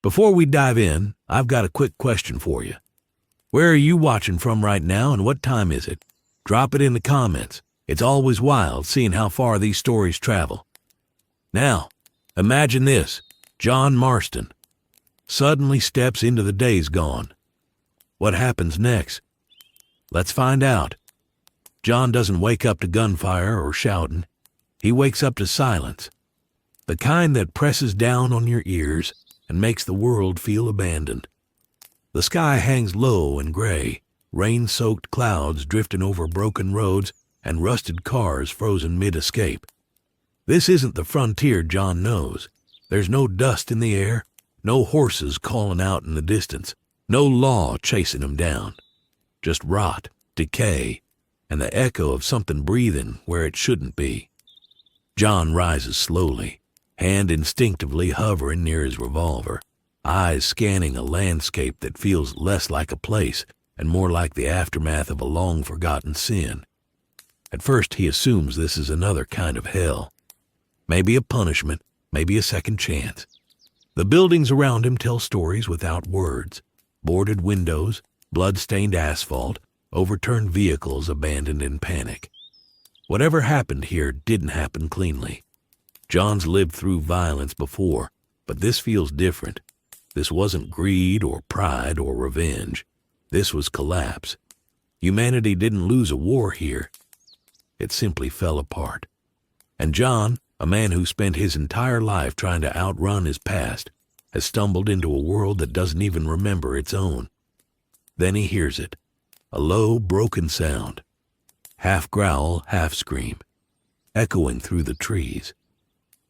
Before we dive in, I've got a quick question for you. Where are you watching from right now and what time is it? Drop it in the comments. It's always wild seeing how far these stories travel. Now, imagine this. John Marston suddenly steps into the days gone. What happens next? Let's find out. John doesn't wake up to gunfire or shouting. He wakes up to silence. The kind that presses down on your ears and makes the world feel abandoned. The sky hangs low and gray, rain-soaked clouds drifting over broken roads and rusted cars frozen mid-escape. This isn't the frontier John knows. There's no dust in the air, no horses calling out in the distance, no law chasing him down. Just rot, decay, and the echo of something breathing where it shouldn't be. John rises slowly, hand instinctively hovering near his revolver, eyes scanning a landscape that feels less like a place and more like the aftermath of a long-forgotten sin. At first he assumes this is another kind of hell. Maybe a punishment, maybe a second chance. The buildings around him tell stories without words. Boarded windows, blood-stained asphalt, overturned vehicles abandoned in panic. Whatever happened here didn't happen cleanly. John's lived through violence before, but this feels different. This wasn't greed or pride or revenge. This was collapse. Humanity didn't lose a war here. It simply fell apart. And John, a man who spent his entire life trying to outrun his past, has stumbled into a world that doesn't even remember its own. Then he hears it, a low, broken sound, half growl, half scream, echoing through the trees.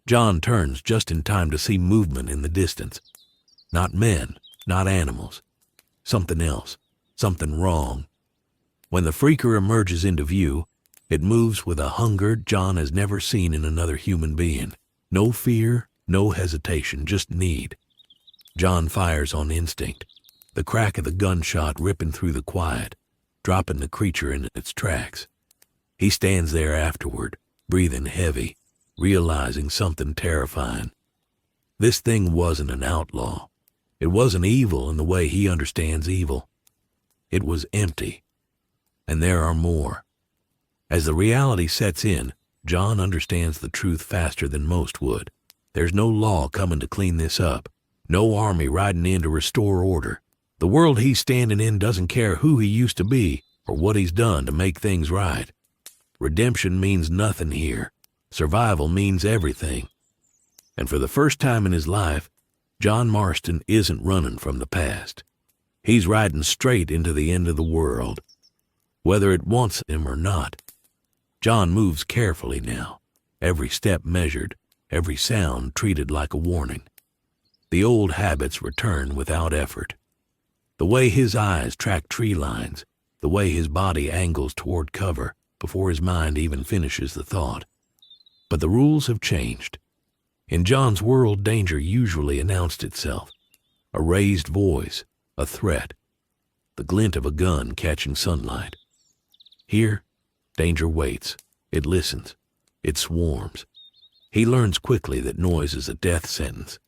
John turns just in time to see movement in the distance. Not men, not animals. Something else, something wrong. When the freaker emerges into view, it moves with a hunger John has never seen in another human being. No fear, no hesitation, just need. John fires on instinct, the crack of the gunshot ripping through the quiet, dropping the creature in its tracks. He stands there afterward, breathing heavy, realizing something terrifying. This thing wasn't an outlaw. It wasn't evil in the way he understands evil. It was empty. And there are more. As the reality sets in, John understands the truth faster than most would. There's no law coming to clean this up. No army riding in to restore order. The world he's standing in doesn't care who he used to be or what he's done to make things right. Redemption means nothing here. Survival means everything. And for the first time in his life, John Marston isn't running from the past. He's riding straight into the end of the world, whether it wants him or not. John moves carefully now, every step measured, every sound treated like a warning. The old habits return without effort. The way his eyes track tree lines, the way his body angles toward cover before his mind even finishes the thought. But the rules have changed. In John's world, danger usually announced itself. A raised voice, a threat, the glint of a gun catching sunlight. Here, danger waits. It listens. It swarms. He learns quickly that noise is a death sentence.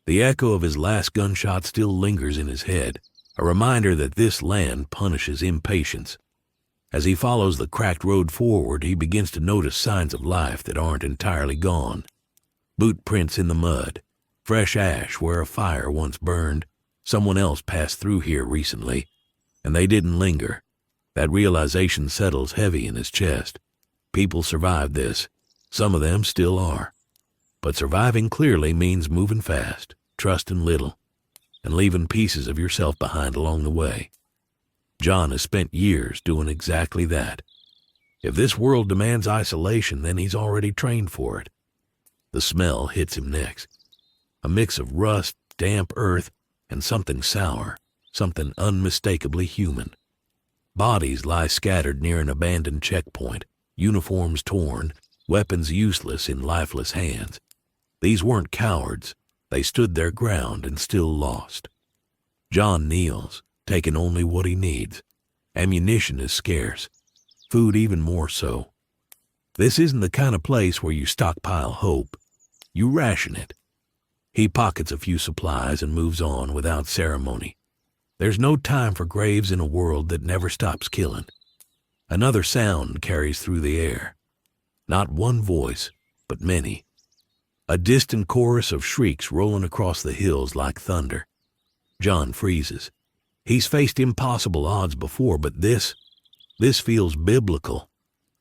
The echo of his last gunshot still lingers in his head, a reminder that this land punishes impatience. As he follows the cracked road forward, he begins to notice signs of life that aren't entirely gone. Boot prints in the mud, fresh ash where a fire once burned. Someone else passed through here recently, and they didn't linger. That realization settles heavy in his chest. People survived this. Some of them still are. But surviving clearly means moving fast, trusting little, and leaving pieces of yourself behind along the way. John has spent years doing exactly that. If this world demands isolation, then he's already trained for it. The smell hits him next. A mix of rust, damp earth, and something sour, something unmistakably human. Bodies lie scattered near an abandoned checkpoint, uniforms torn, weapons useless in lifeless hands. These weren't cowards. They stood their ground and still lost. John kneels, taking only what he needs. Ammunition is scarce, food even more so. This isn't the kind of place where you stockpile hope. You ration it. He pockets a few supplies and moves on without ceremony. There's no time for graves in a world that never stops killing. Another sound carries through the air. Not one voice, but many. A distant chorus of shrieks rolling across the hills like thunder. John freezes. He's faced impossible odds before, but this feels biblical.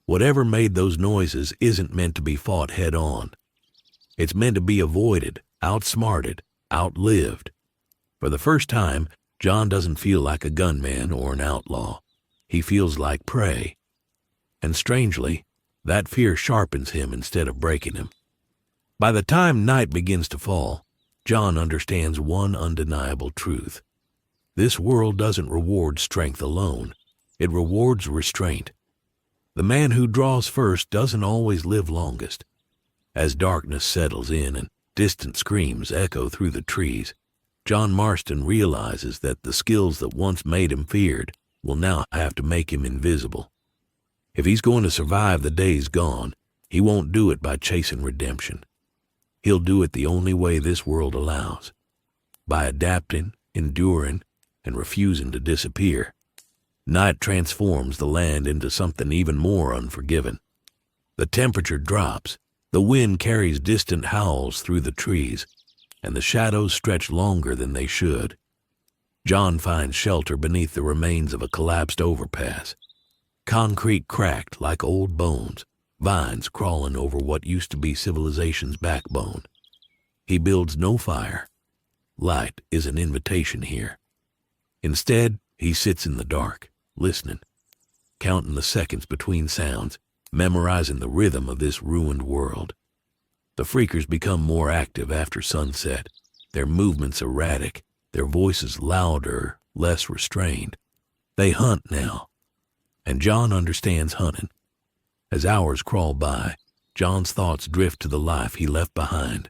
Whatever made those noises isn't meant to be fought head on. It's meant to be avoided, outsmarted, outlived. For the first time, John doesn't feel like a gunman or an outlaw. He feels like prey. And strangely, that fear sharpens him instead of breaking him. By the time night begins to fall, John understands one undeniable truth. This world doesn't reward strength alone. It rewards restraint. The man who draws first doesn't always live longest. As darkness settles in and distant screams echo through the trees, John Marston realizes that the skills that once made him feared will now have to make him invisible. If he's going to survive the days gone, he won't do it by chasing redemption. He'll do it the only way this world allows, by adapting, enduring, and refusing to disappear. Night transforms the land into something even more unforgiving. The temperature drops, the wind carries distant howls through the trees, and the shadows stretch longer than they should. John finds shelter beneath the remains of a collapsed overpass. Concrete cracked like old bones, vines crawling over what used to be civilization's backbone. He builds no fire. Light is an invitation here. Instead, he sits in the dark, listening, counting the seconds between sounds, memorizing the rhythm of this ruined world. The freakers become more active after sunset, their movements erratic, their voices louder, less restrained. They hunt now, and John understands hunting. As hours crawl by, John's thoughts drift to the life he left behind.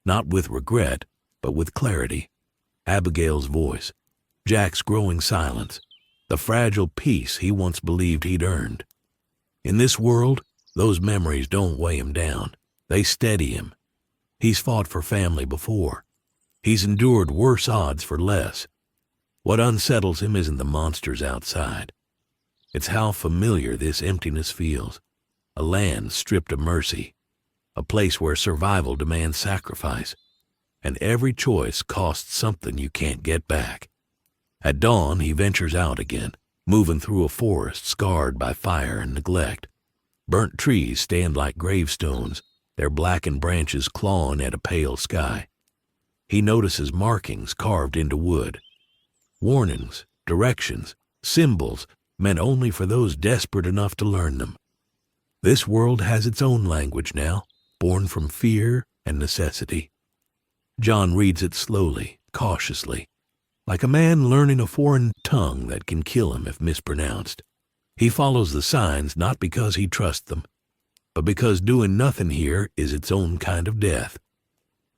Not with regret, but with clarity. Abigail's voice, Jack's growing silence, the fragile peace he once believed he'd earned. In this world, those memories don't weigh him down. They steady him. He's fought for family before. He's endured worse odds for less. What unsettles him isn't the monsters outside. It's how familiar this emptiness feels. A land stripped of mercy. A place where survival demands sacrifice. And every choice costs something you can't get back. At dawn, he ventures out again, moving through a forest scarred by fire and neglect. Burnt trees stand like gravestones, their blackened branches clawing at a pale sky. He notices markings carved into wood. Warnings, directions, symbols meant only for those desperate enough to learn them. This world has its own language now, born from fear and necessity. John reads it slowly, cautiously, like a man learning a foreign tongue that can kill him if mispronounced. He follows the signs not because he trusts them, but because doing nothing here is its own kind of death.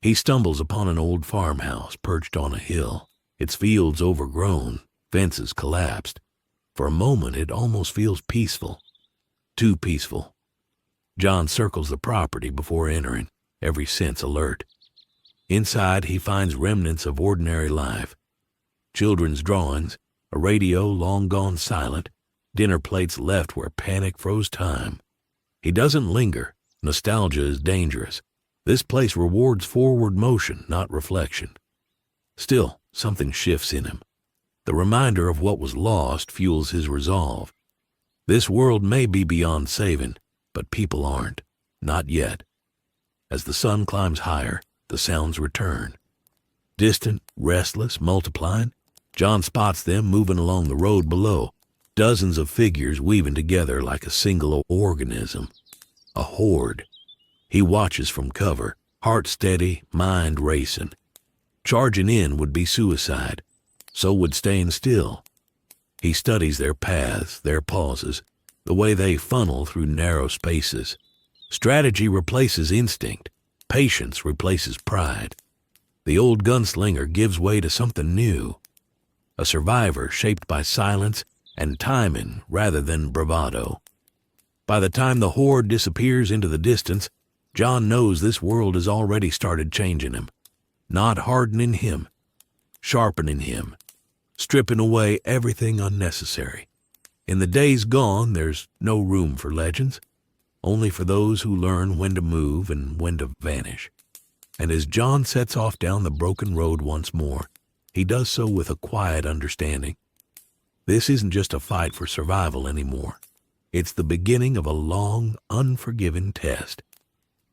He stumbles upon an old farmhouse perched on a hill, its fields overgrown, fences collapsed. For a moment it almost feels peaceful. Too peaceful. John circles the property before entering, every sense alert. Inside he finds remnants of ordinary life. Children's drawings, a radio long gone silent, dinner plates left where panic froze time. He doesn't linger. Nostalgia is dangerous. This place rewards forward motion, not reflection. Still, something shifts in him. The reminder of what was lost fuels his resolve. This world may be beyond saving, but people aren't. Not yet. As the sun climbs higher, the sounds return. Distant, restless, multiplying, John spots them moving along the road below, dozens of figures weaving together like a single organism. A horde. He watches from cover, heart steady, mind racing. Charging in would be suicide. So would staying still. He studies their paths, their pauses, the way they funnel through narrow spaces. Strategy replaces instinct. Patience replaces pride. The old gunslinger gives way to something new. A survivor shaped by silence and timing rather than bravado. By the time the horde disappears into the distance, John knows this world has already started changing him. not hardening him, sharpening him, stripping away everything unnecessary. In the days gone, there's no room for legends, only for those who learn when to move and when to vanish. And as John sets off down the broken road once more, he does so with a quiet understanding. This isn't just a fight for survival anymore. It's the beginning of a long, unforgiving test,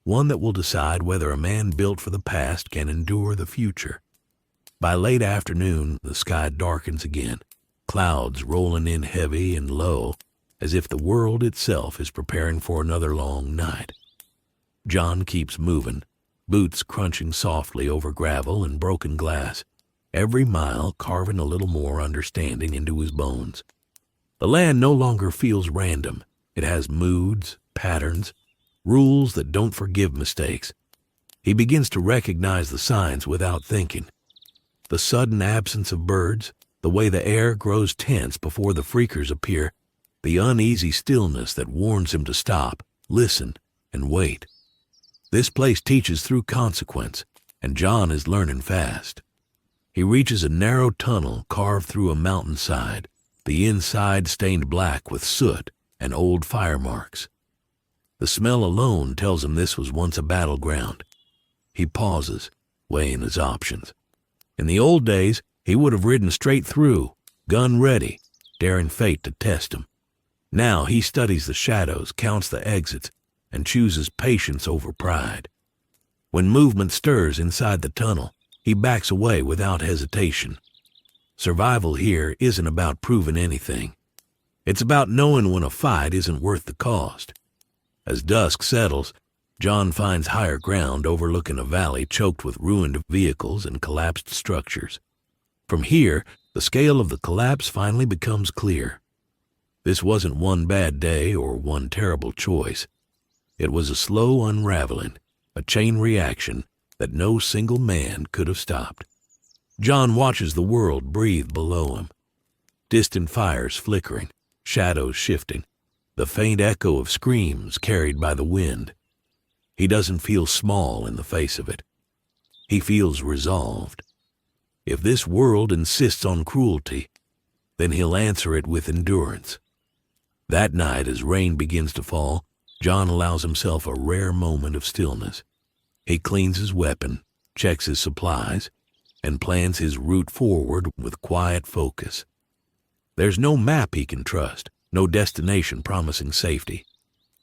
one that will decide whether a man built for the past can endure the future. By late afternoon, the sky darkens again, clouds rolling in heavy and low, as if the world itself is preparing for another long night. John keeps moving, boots crunching softly over gravel and broken glass, every mile carving a little more understanding into his bones. The land no longer feels random. It has moods, patterns, rules that don't forgive mistakes. He begins to recognize the signs without thinking. The sudden absence of birds, the way the air grows tense before the freakers appear, the uneasy stillness that warns him to stop, listen, and wait. This place teaches through consequence, and John is learning fast. He reaches a narrow tunnel carved through a mountainside, the inside stained black with soot and old fire marks. The smell alone tells him this was once a battleground. He pauses, weighing his options. In the old days, he would have ridden straight through, gun ready, daring fate to test him. Now he studies the shadows, counts the exits, and chooses patience over pride. When movement stirs inside the tunnel, he backs away without hesitation. Survival here isn't about proving anything. It's about knowing when a fight isn't worth the cost. As dusk settles, John finds higher ground overlooking a valley choked with ruined vehicles and collapsed structures. From here, the scale of the collapse finally becomes clear. This wasn't one bad day or one terrible choice. It was a slow unraveling, a chain reaction that no single man could have stopped. John watches the world breathe below him. Distant fires flickering, shadows shifting, the faint echo of screams carried by the wind. He doesn't feel small in the face of it. He feels resolved. If this world insists on cruelty, then he'll answer it with endurance. That night, as rain begins to fall, John allows himself a rare moment of stillness. He cleans his weapon, checks his supplies, and plans his route forward with quiet focus. There's no map he can trust, no destination promising safety,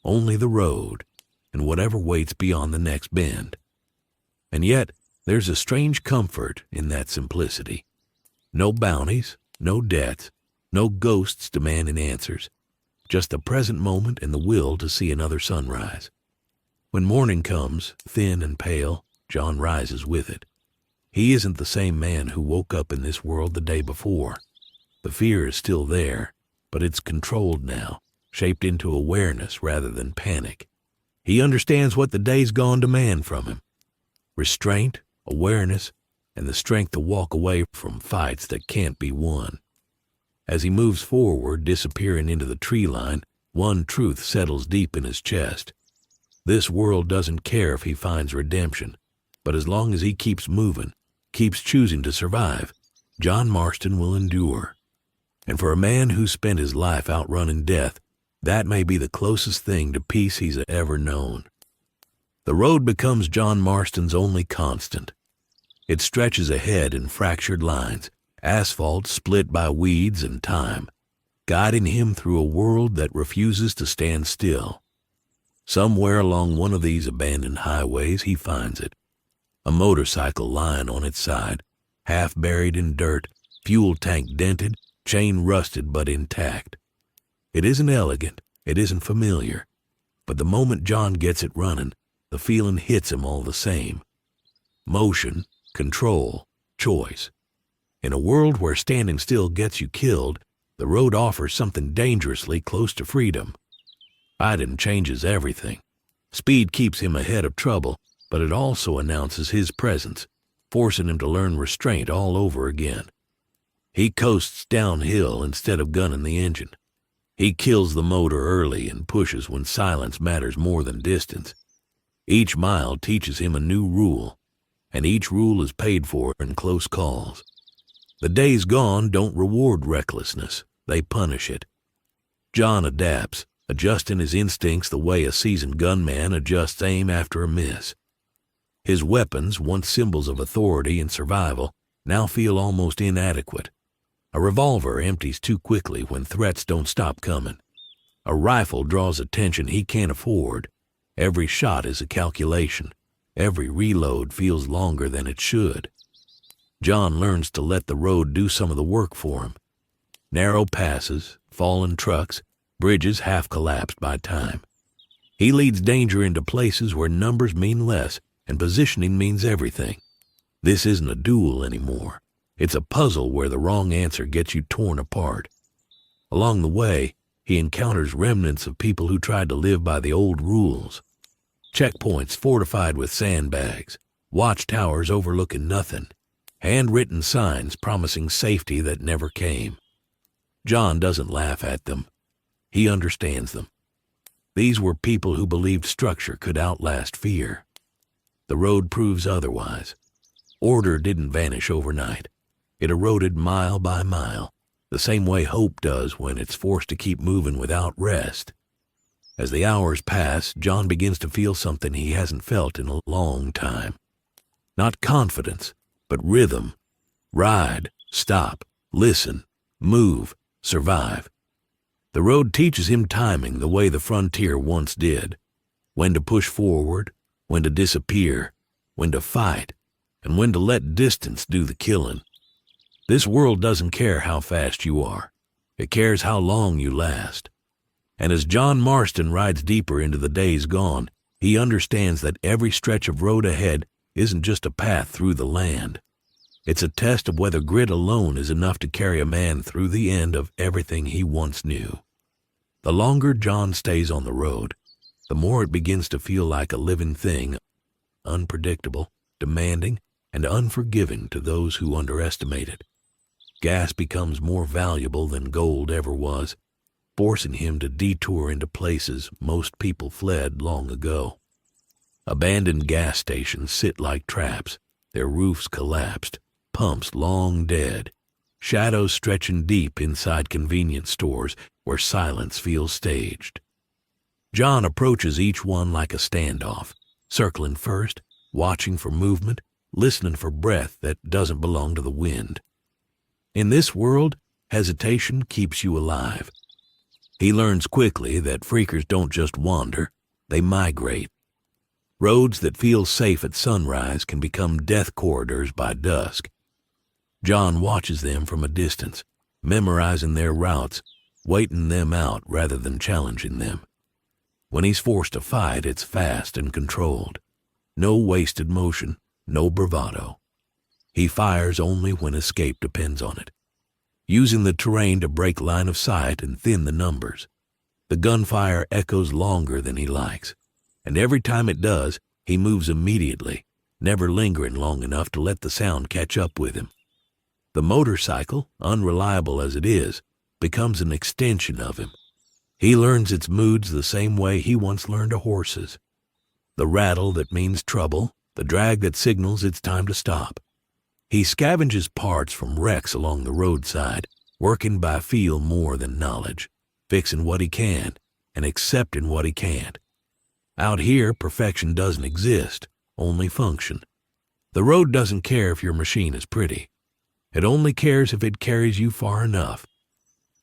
only the road and whatever waits beyond the next bend. And yet, there's a strange comfort in that simplicity. No bounties, no debts, no ghosts demanding answers, just the present moment and the will to see another sunrise. When morning comes, thin and pale, John rises with it. He isn't the same man who woke up in this world the day before. The fear is still there, but it's controlled now, shaped into awareness rather than panic. He understands what the days gone demand from him: restraint, awareness, and the strength to walk away from fights that can't be won. As he moves forward, disappearing into the tree line, one truth settles deep in his chest. This world doesn't care if he finds redemption, but as long as he keeps moving, keeps choosing to survive, John Marston will endure. And for a man who spent his life outrunning death, that may be the closest thing to peace he's ever known. The road becomes John Marston's only constant. It stretches ahead in fractured lines, asphalt split by weeds and time, guiding him through a world that refuses to stand still. Somewhere along one of these abandoned highways he finds it. A motorcycle lying on its side, half buried in dirt, fuel tank dented, chain rusted but intact. It isn't elegant, it isn't familiar, but the moment John gets it running, the feeling hits him all the same. Motion, control, choice. In a world where standing still gets you killed, the road offers something dangerously close to freedom. Riding changes everything. Speed keeps him ahead of trouble, but it also announces his presence, forcing him to learn restraint all over again. He coasts downhill instead of gunning the engine. He kills the motor early and pushes when silence matters more than distance. Each mile teaches him a new rule, and each rule is paid for in close calls. The days gone don't reward recklessness, they punish it. John adapts, adjusting his instincts the way a seasoned gunman adjusts aim after a miss. His weapons, once symbols of authority and survival, now feel almost inadequate. A revolver empties too quickly when threats don't stop coming. A rifle draws attention he can't afford. Every shot is a calculation. Every reload feels longer than it should. John learns to let the road do some of the work for him. Narrow passes, fallen trucks, bridges half collapsed by time. He leads danger into places where numbers mean less and positioning means everything. This isn't a duel anymore. It's a puzzle where the wrong answer gets you torn apart. Along the way, he encounters remnants of people who tried to live by the old rules. Checkpoints fortified with sandbags, watchtowers overlooking nothing, handwritten signs promising safety that never came. John doesn't laugh at them. He understands them. These were people who believed structure could outlast fear. The road proves otherwise. Order didn't vanish overnight. It eroded mile by mile, the same way hope does when it's forced to keep moving without rest. As the hours pass, John begins to feel something he hasn't felt in a long time. Not confidence, but rhythm. Ride, stop, listen, move, survive. The road teaches him timing the way the frontier once did. When to push forward, when to disappear, when to fight, and when to let distance do the killing. This world doesn't care how fast you are. It cares how long you last. And as John Marston rides deeper into the days gone, he understands that every stretch of road ahead isn't just a path through the land. It's a test of whether grit alone is enough to carry a man through the end of everything he once knew. The longer John stays on the road, the more it begins to feel like a living thing, unpredictable, demanding, and unforgiving to those who underestimate it. Gas becomes more valuable than gold ever was, forcing him to detour into places most people fled long ago. Abandoned gas stations sit like traps, their roofs collapsed, pumps long dead, shadows stretching deep inside convenience stores where silence feels staged. John approaches each one like a standoff, circling first, watching for movement, listening for breath that doesn't belong to the wind. In this world, hesitation keeps you alive. He learns quickly that freakers don't just wander, they migrate. Roads that feel safe at sunrise can become death corridors by dusk. John watches them from a distance, memorizing their routes, waiting them out rather than challenging them. When he's forced to fight, it's fast and controlled. No wasted motion, no bravado. He fires only when escape depends on it, using the terrain to break line of sight and thin the numbers. The gunfire echoes longer than he likes, and every time it does, he moves immediately, never lingering long enough to let the sound catch up with him. The motorcycle, unreliable as it is, becomes an extension of him. He learns its moods the same way he once learned a horse's. The rattle that means trouble, the drag that signals it's time to stop. He scavenges parts from wrecks along the roadside, working by feel more than knowledge, fixing what he can and accepting what he can't. Out here, perfection doesn't exist, only function. The road doesn't care if your machine is pretty. It only cares if it carries you far enough.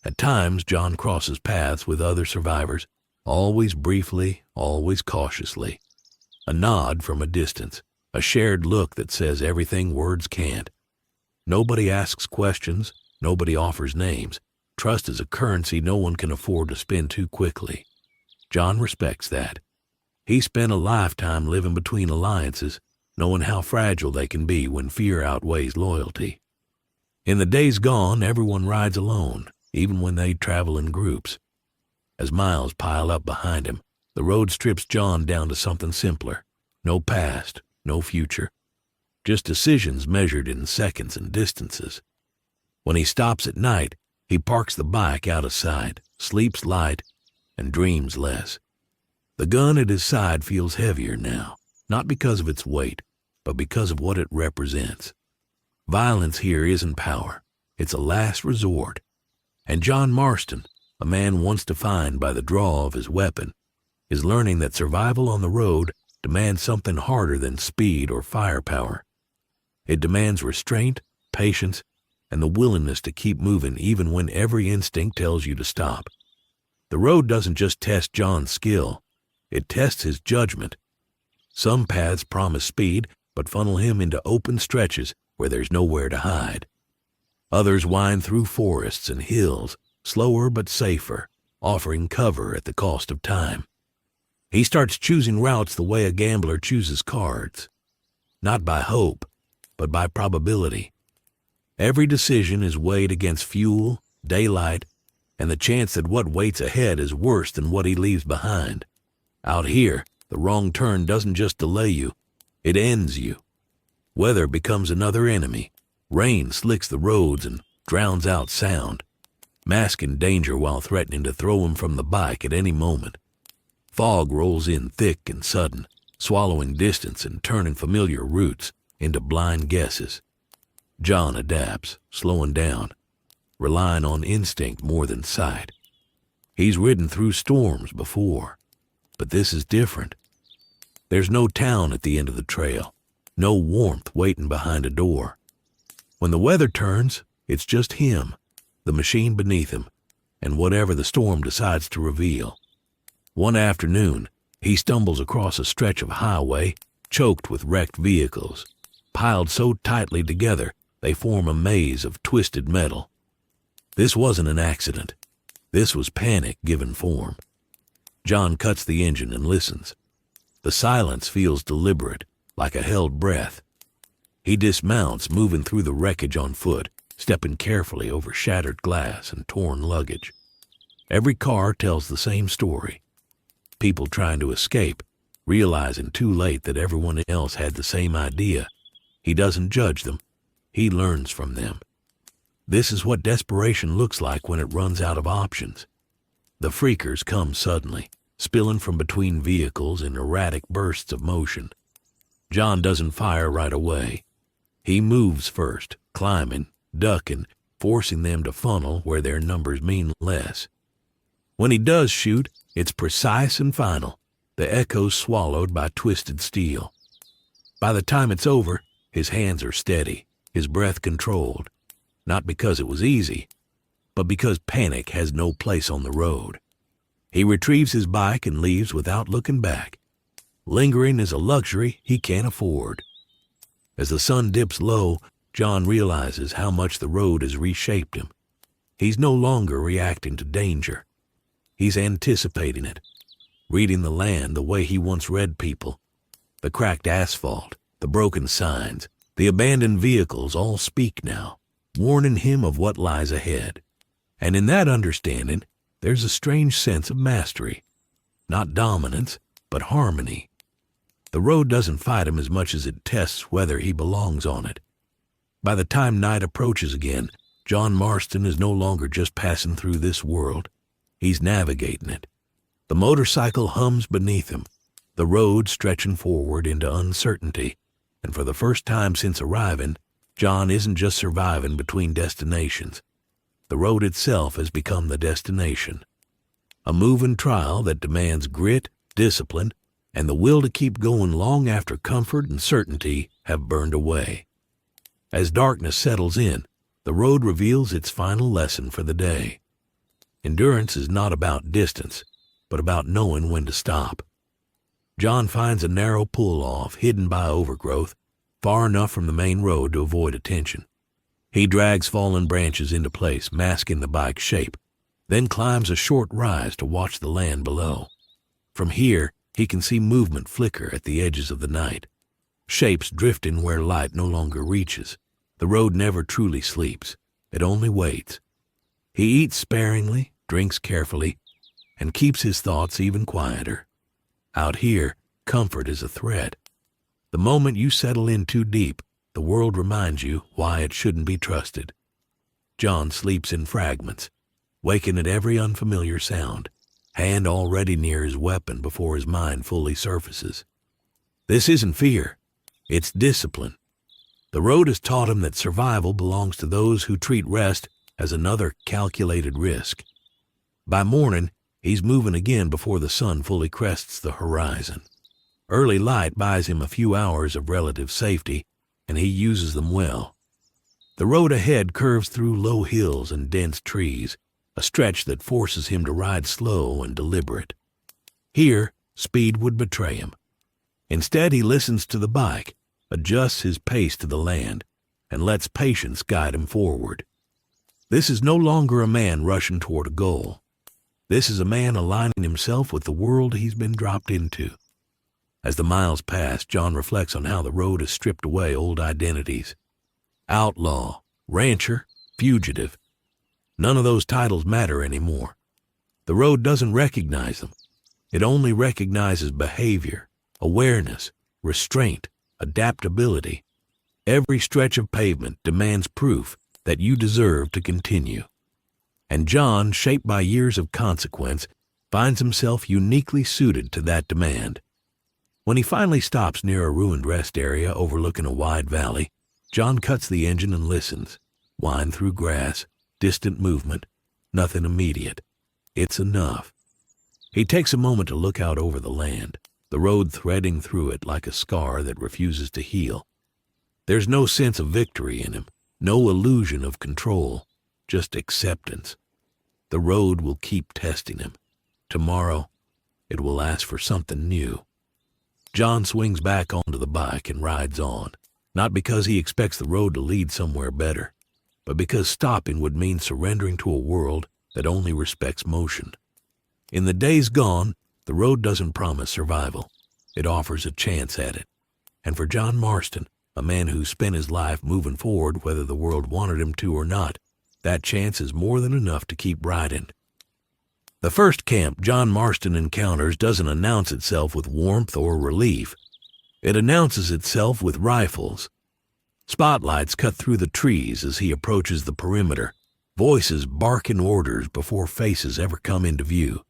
At times, John crosses paths with other survivors, always briefly, always cautiously. A nod from a distance, a shared look that says everything words can't. Nobody asks questions, nobody offers names. Trust is a currency no one can afford to spend too quickly. John respects that. He spent a lifetime living between alliances, knowing how fragile they can be when fear outweighs loyalty. In the days gone, everyone rides alone, even when they travel in groups. As miles pile up behind him, the road strips John down to something simpler. No past, no future. Just decisions measured in seconds and distances. When he stops at night, he parks the bike out of sight, sleeps light, and dreams less. The gun at his side feels heavier now, not because of its weight, but because of what it represents. Violence here isn't power. It's a last resort. And John Marston, a man once defined by the draw of his weapon, is learning that survival on the road demands something harder than speed or firepower. It demands restraint, patience, and the willingness to keep moving even when every instinct tells you to stop. The road doesn't just test John's skill, it tests his judgment. Some paths promise speed, but funnel him into open stretches where there's nowhere to hide. Others wind through forests and hills, slower but safer, offering cover at the cost of time. He starts choosing routes the way a gambler chooses cards, not by hope, but by probability. Every decision is weighed against fuel, daylight, and the chance that what waits ahead is worse than what he leaves behind. Out here, the wrong turn doesn't just delay you, it ends you. Weather becomes another enemy. Rain slicks the roads and drowns out sound, masking danger while threatening to throw him from the bike at any moment. Fog rolls in thick and sudden, swallowing distance and turning familiar routes into blind guesses. John adapts, slowing down, relying on instinct more than sight. He's ridden through storms before, but this is different. There's no town at the end of the trail, no warmth waiting behind a door. When the weather turns, it's just him, the machine beneath him, and whatever the storm decides to reveal. One afternoon, he stumbles across a stretch of highway choked with wrecked vehicles, piled so tightly together they form a maze of twisted metal. This wasn't an accident. This was panic given form. John cuts the engine and listens. The silence feels deliberate, like a held breath. He dismounts, moving through the wreckage on foot, stepping carefully over shattered glass and torn luggage. Every car tells the same story. People trying to escape, realizing too late that everyone else had the same idea. He doesn't judge them. He learns from them. This is what desperation looks like when it runs out of options. The freakers come suddenly, spilling from between vehicles in erratic bursts of motion. John doesn't fire right away. He moves first, climbing, ducking, forcing them to funnel where their numbers mean less. When he does shoot, it's precise and final, the echoes swallowed by twisted steel. By the time it's over, his hands are steady, his breath controlled, not because it was easy, but because panic has no place on the road. He retrieves his bike and leaves without looking back. Lingering is a luxury he can't afford. As the sun dips low, John realizes how much the road has reshaped him. He's no longer reacting to danger. He's anticipating it, reading the land the way he once read people. The cracked asphalt, the broken signs, the abandoned vehicles all speak now, warning him of what lies ahead. And in that understanding, there's a strange sense of mastery. Not dominance, but harmony. The road doesn't fight him as much as it tests whether he belongs on it. By the time night approaches again, John Marston is no longer just passing through this world. He's navigating it. The motorcycle hums beneath him, the road stretching forward into uncertainty, and for the first time since arriving, John isn't just surviving between destinations. The road itself has become the destination. A moving trial that demands grit, discipline, and the will to keep going long after comfort and certainty have burned away. As darkness settles in, the road reveals its final lesson for the day. Endurance is not about distance, but about knowing when to stop. John finds a narrow pull-off hidden by overgrowth, far enough from the main road to avoid attention. He drags fallen branches into place, masking the bike's shape, then climbs a short rise to watch the land below. From here, he can see movement flicker at the edges of the night, shapes drifting where light no longer reaches. The road never truly sleeps. It only waits. He eats sparingly, drinks carefully, and keeps his thoughts even quieter. Out here, comfort is a threat. The moment you settle in too deep, the world reminds you why it shouldn't be trusted. John sleeps in fragments, waking at every unfamiliar sound, hand already near his weapon before his mind fully surfaces. This isn't fear. It's discipline. The road has taught him that survival belongs to those who treat rest as another calculated risk. By morning, he's moving again before the sun fully crests the horizon. Early light buys him a few hours of relative safety, and he uses them well. The road ahead curves through low hills and dense trees, a stretch that forces him to ride slow and deliberate. Here, speed would betray him. Instead, he listens to the bike, adjusts his pace to the land, and lets patience guide him forward. This is no longer a man rushing toward a goal. This is a man aligning himself with the world he's been dropped into. As the miles pass, John reflects on how the road has stripped away old identities. Outlaw, rancher, fugitive. None of those titles matter anymore. The road doesn't recognize them. It only recognizes behavior, awareness, restraint, adaptability. Every stretch of pavement demands proof that you deserve to continue. And John, shaped by years of consequence, finds himself uniquely suited to that demand. When he finally stops near a ruined rest area overlooking a wide valley, John cuts the engine and listens. Wind through grass, distant movement, nothing immediate. It's enough. He takes a moment to look out over the land, the road threading through it like a scar that refuses to heal. There's no sense of victory in him, no illusion of control, just acceptance. The road will keep testing him. Tomorrow, it will ask for something new. John swings back onto the bike and rides on, not because he expects the road to lead somewhere better, but because stopping would mean surrendering to a world that only respects motion. In the days gone, the road doesn't promise survival. It offers a chance at it. And for John Marston, a man who spent his life moving forward whether the world wanted him to or not, that chance is more than enough to keep riding. The first camp John Marston encounters doesn't announce itself with warmth or relief. It announces itself with rifles. Spotlights cut through the trees as he approaches the perimeter, voices barking orders before faces ever come into view.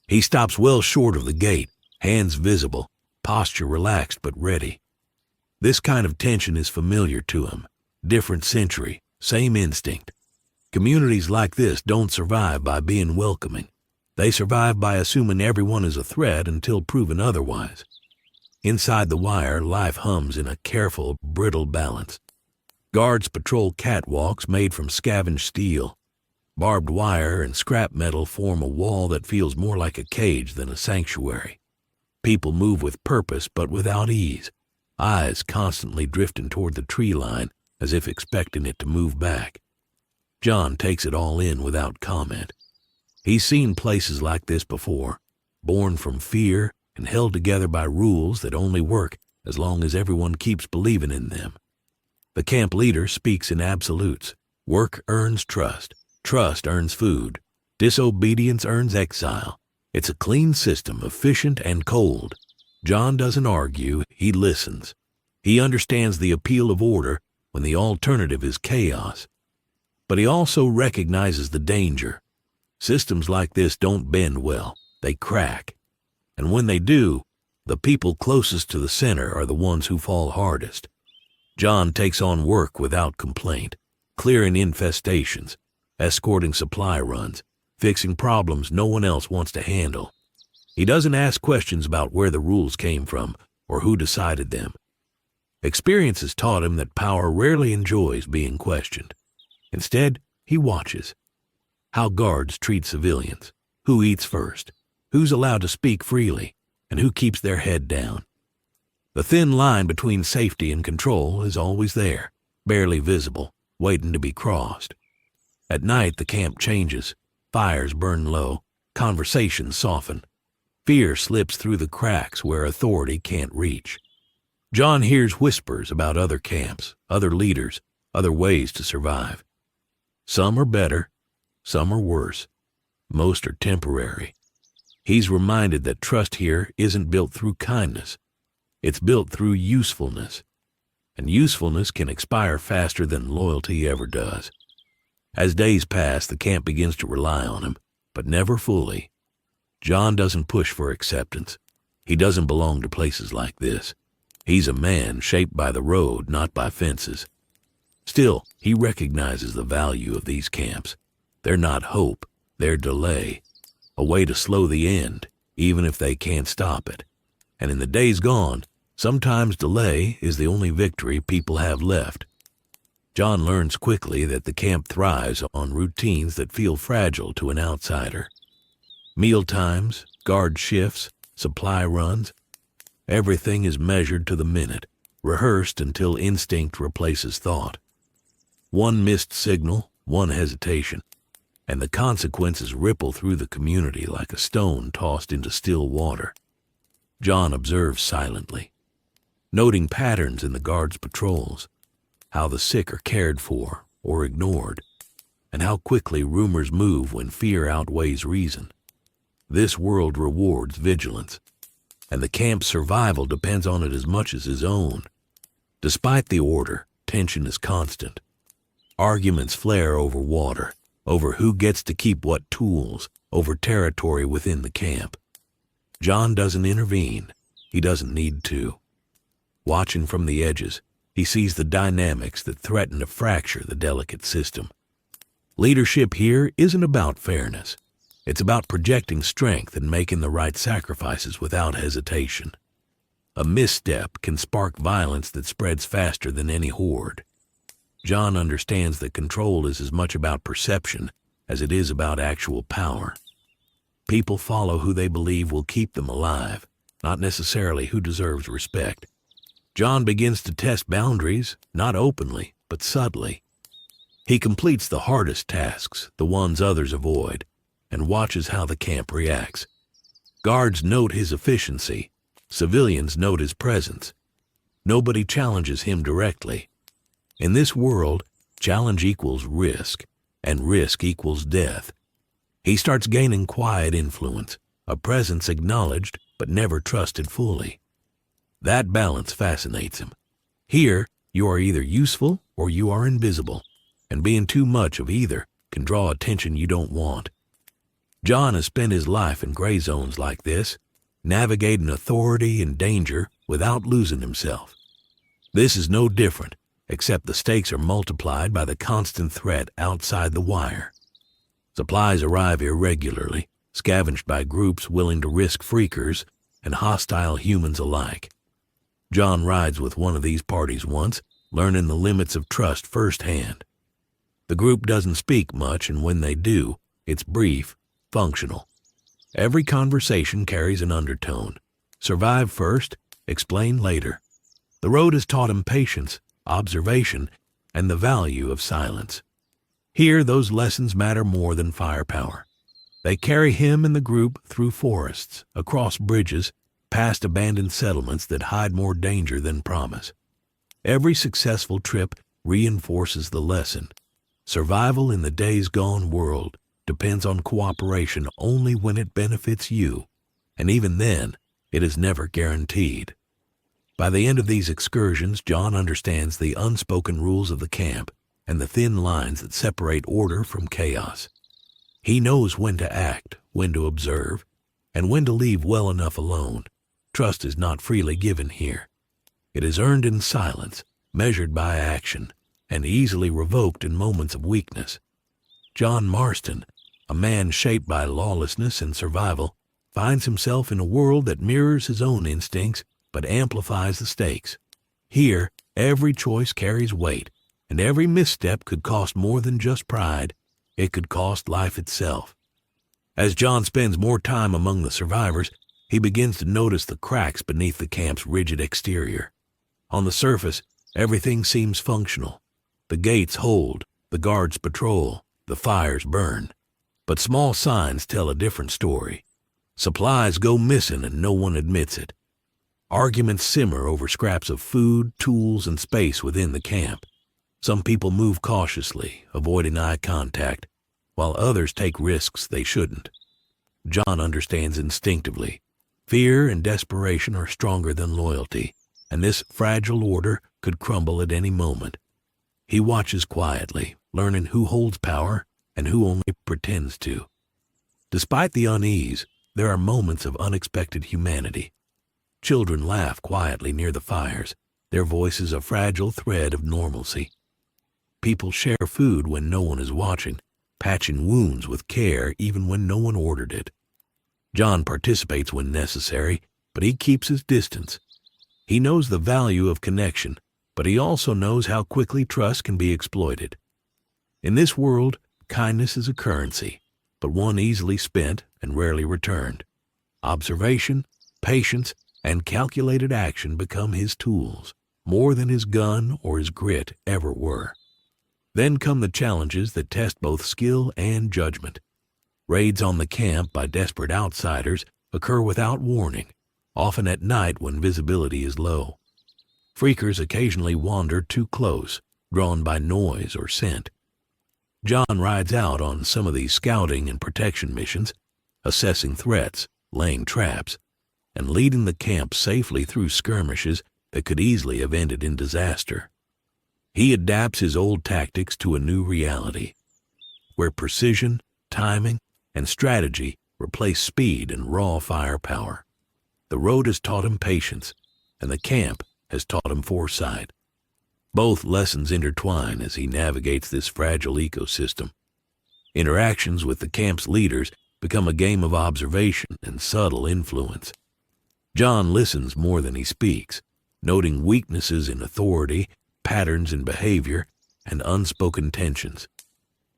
He stops well short of the gate, hands visible, posture relaxed but ready. This kind of tension is familiar to him. Different century, same instinct. Communities like this don't survive by being welcoming. They survive by assuming everyone is a threat until proven otherwise. Inside the wire, life hums in a careful, brittle balance. Guards patrol catwalks made from scavenged steel. Barbed wire and scrap metal form a wall that feels more like a cage than a sanctuary. People move with purpose but without ease, eyes constantly drifting toward the tree line as if expecting it to move back. John takes it all in without comment. He's seen places like this before, born from fear and held together by rules that only work as long as everyone keeps believing in them. The camp leader speaks in absolutes. Work earns trust. Trust earns food. Disobedience earns exile. It's a clean system, efficient and cold. John doesn't argue, he listens. He understands the appeal of order when the alternative is chaos. But he also recognizes the danger. Systems like this don't bend well, they crack. And when they do, the people closest to the center are the ones who fall hardest. John takes on work without complaint, clearing infestations, escorting supply runs, fixing problems no one else wants to handle. He doesn't ask questions about where the rules came from or who decided them. Experience has taught him that power rarely enjoys being questioned. Instead, he watches. How guards treat civilians, who eats first, who's allowed to speak freely, and who keeps their head down. The thin line between safety and control is always there, barely visible, waiting to be crossed. At night, the camp changes. Fires burn low, conversations soften. Fear slips through the cracks where authority can't reach. John hears whispers about other camps, other leaders, other ways to survive. Some are better, some are worse. Most are temporary. He's reminded that trust here isn't built through kindness. It's built through usefulness. And usefulness can expire faster than loyalty ever does. As days pass, the camp begins to rely on him, but never fully. John doesn't push for acceptance. He doesn't belong to places like this. He's a man shaped by the road, not by fences. Still, he recognizes the value of these camps. They're not hope, they're delay, a way to slow the end, even if they can't stop it. And in the days gone, sometimes delay is the only victory people have left. John learns quickly that the camp thrives on routines that feel fragile to an outsider. Meal times, guard shifts, supply runs, everything is measured to the minute, rehearsed until instinct replaces thought. One missed signal, one hesitation, and the consequences ripple through the community like a stone tossed into still water. John observes silently, noting patterns in the guards' patrols, how the sick are cared for or ignored, and how quickly rumors move when fear outweighs reason. This world rewards vigilance, and the camp's survival depends on it as much as his own. Despite the order, tension is constant. Arguments flare over water, over who gets to keep what tools, over territory within the camp. John doesn't intervene. He doesn't need to. Watching from the edges, he sees the dynamics that threaten to fracture the delicate system. Leadership here isn't about fairness. It's about projecting strength and making the right sacrifices without hesitation. A misstep can spark violence that spreads faster than any horde. John understands that control is as much about perception as it is about actual power. People follow who they believe will keep them alive, not necessarily who deserves respect. John begins to test boundaries, not openly, but subtly. He completes the hardest tasks, the ones others avoid, and watches how the camp reacts. Guards note his efficiency. Civilians note his presence. Nobody challenges him directly. In this world, challenge equals risk, and risk equals death. He starts gaining quiet influence, a presence acknowledged but never trusted fully. That balance fascinates him. Here, you are either useful or you are invisible, and being too much of either can draw attention you don't want. John has spent his life in gray zones like this, navigating authority and danger without losing himself. This is no different, except the stakes are multiplied by the constant threat outside the wire. Supplies arrive irregularly, scavenged by groups willing to risk freakers and hostile humans alike. John rides with one of these parties once, learning the limits of trust firsthand. The group doesn't speak much, and when they do, it's brief, functional. Every conversation carries an undertone. Survive first, explain later. The road has taught him patience, observation, and the value of silence. Here, those lessons matter more than firepower. They carry him and the group through forests, across bridges, past abandoned settlements that hide more danger than promise. Every successful trip reinforces the lesson. Survival in the days gone world depends on cooperation only when it benefits you, and even then, it is never guaranteed. By the end of these excursions, John understands the unspoken rules of the camp and the thin lines that separate order from chaos. He knows when to act, when to observe, and when to leave well enough alone. Trust is not freely given here. It is earned in silence, measured by action, and easily revoked in moments of weakness. John Marston, a man shaped by lawlessness and survival, finds himself in a world that mirrors his own instincts but amplifies the stakes. Here, every choice carries weight, and every misstep could cost more than just pride. It could cost life itself. As John spends more time among the survivors, he begins to notice the cracks beneath the camp's rigid exterior. On the surface, everything seems functional. The gates hold, the guards patrol, the fires burn. But small signs tell a different story. Supplies go missing and no one admits it. Arguments simmer over scraps of food, tools, and space within the camp. Some people move cautiously, avoiding eye contact, while others take risks they shouldn't. John understands instinctively. Fear and desperation are stronger than loyalty, and this fragile order could crumble at any moment. He watches quietly, learning who holds power and who only pretends to. Despite the unease, there are moments of unexpected humanity. Children laugh quietly near the fires, their voices a fragile thread of normalcy. People share food when no one is watching, patching wounds with care even when no one ordered it. John participates when necessary, but he keeps his distance. He knows the value of connection, but he also knows how quickly trust can be exploited. In this world, kindness is a currency, but one easily spent and rarely returned. Observation, patience, and calculated action become his tools, more than his gun or his grit ever were. Then come the challenges that test both skill and judgment. Raids on the camp by desperate outsiders occur without warning, often at night when visibility is low. Freakers occasionally wander too close, drawn by noise or scent. John rides out on some of these scouting and protection missions, assessing threats, laying traps, and leading the camp safely through skirmishes that could easily have ended in disaster. He adapts his old tactics to a new reality, where precision, timing, and strategy replace speed and raw firepower. The road has taught him patience, and the camp has taught him foresight. Both lessons intertwine as he navigates this fragile ecosystem. Interactions with the camp's leaders become a game of observation and subtle influence. John listens more than he speaks, noting weaknesses in authority, patterns in behavior, and unspoken tensions.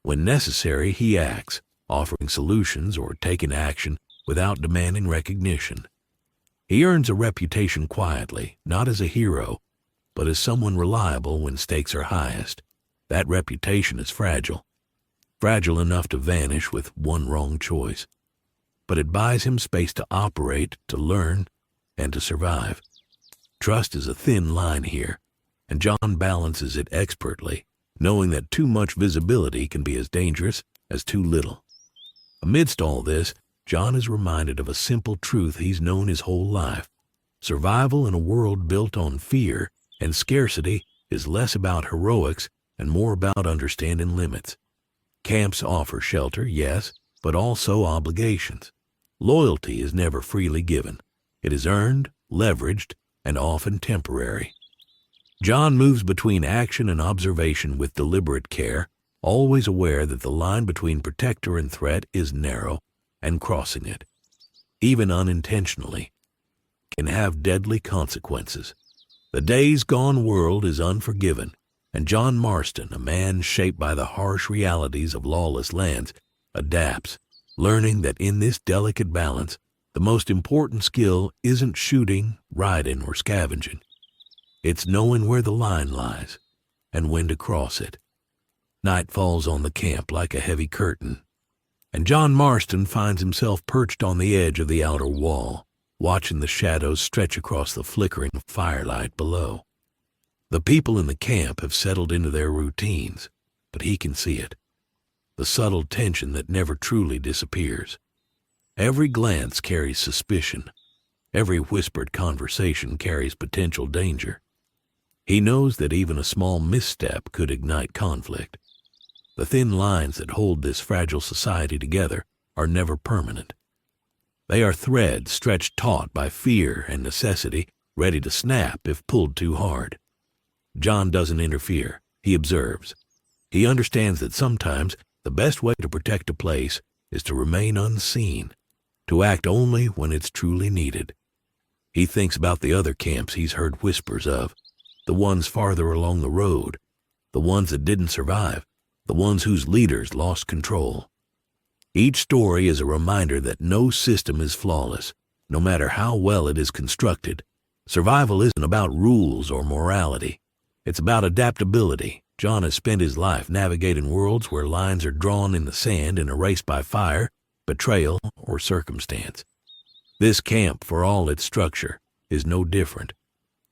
When necessary, he acts, offering solutions or taking action without demanding recognition. He earns a reputation quietly, not as a hero, but as someone reliable when stakes are highest. That reputation is fragile enough to vanish with one wrong choice. But it buys him space to operate, to learn, and to survive. Trust is a thin line here, and John balances it expertly, knowing that too much visibility can be as dangerous as too little. Amidst all this, John is reminded of a simple truth he's known his whole life. Survival in a world built on fear and scarcity is less about heroics and more about understanding limits. Camps offer shelter, yes, but also obligations. Loyalty is never freely given. It is earned, leveraged, and often temporary. John moves between action and observation with deliberate care, always aware that the line between protector and threat is narrow, and crossing it, even unintentionally, can have deadly consequences. The days gone world is unforgiving, and John Marston, a man shaped by the harsh realities of lawless lands, adapts, learning that in this delicate balance, the most important skill isn't shooting, riding, or scavenging. It's knowing where the line lies and when to cross it. Night falls on the camp like a heavy curtain, and John Marston finds himself perched on the edge of the outer wall, watching the shadows stretch across the flickering firelight below. The people in the camp have settled into their routines, but he can see it. The subtle tension that never truly disappears. Every glance carries suspicion. Every whispered conversation carries potential danger. He knows that even a small misstep could ignite conflict. The thin lines that hold this fragile society together are never permanent. They are threads stretched taut by fear and necessity, ready to snap if pulled too hard. John doesn't interfere. He observes. He understands that sometimes the best way to protect a place is to remain unseen, to act only when it's truly needed. He thinks about the other camps he's heard whispers of, the ones farther along the road, the ones that didn't survive, the ones whose leaders lost control. Each story is a reminder that no system is flawless, no matter how well it is constructed. Survival isn't about rules or morality. It's about adaptability. John has spent his life navigating worlds where lines are drawn in the sand and erased by fire, betrayal, or circumstance. This camp, for all its structure, is no different.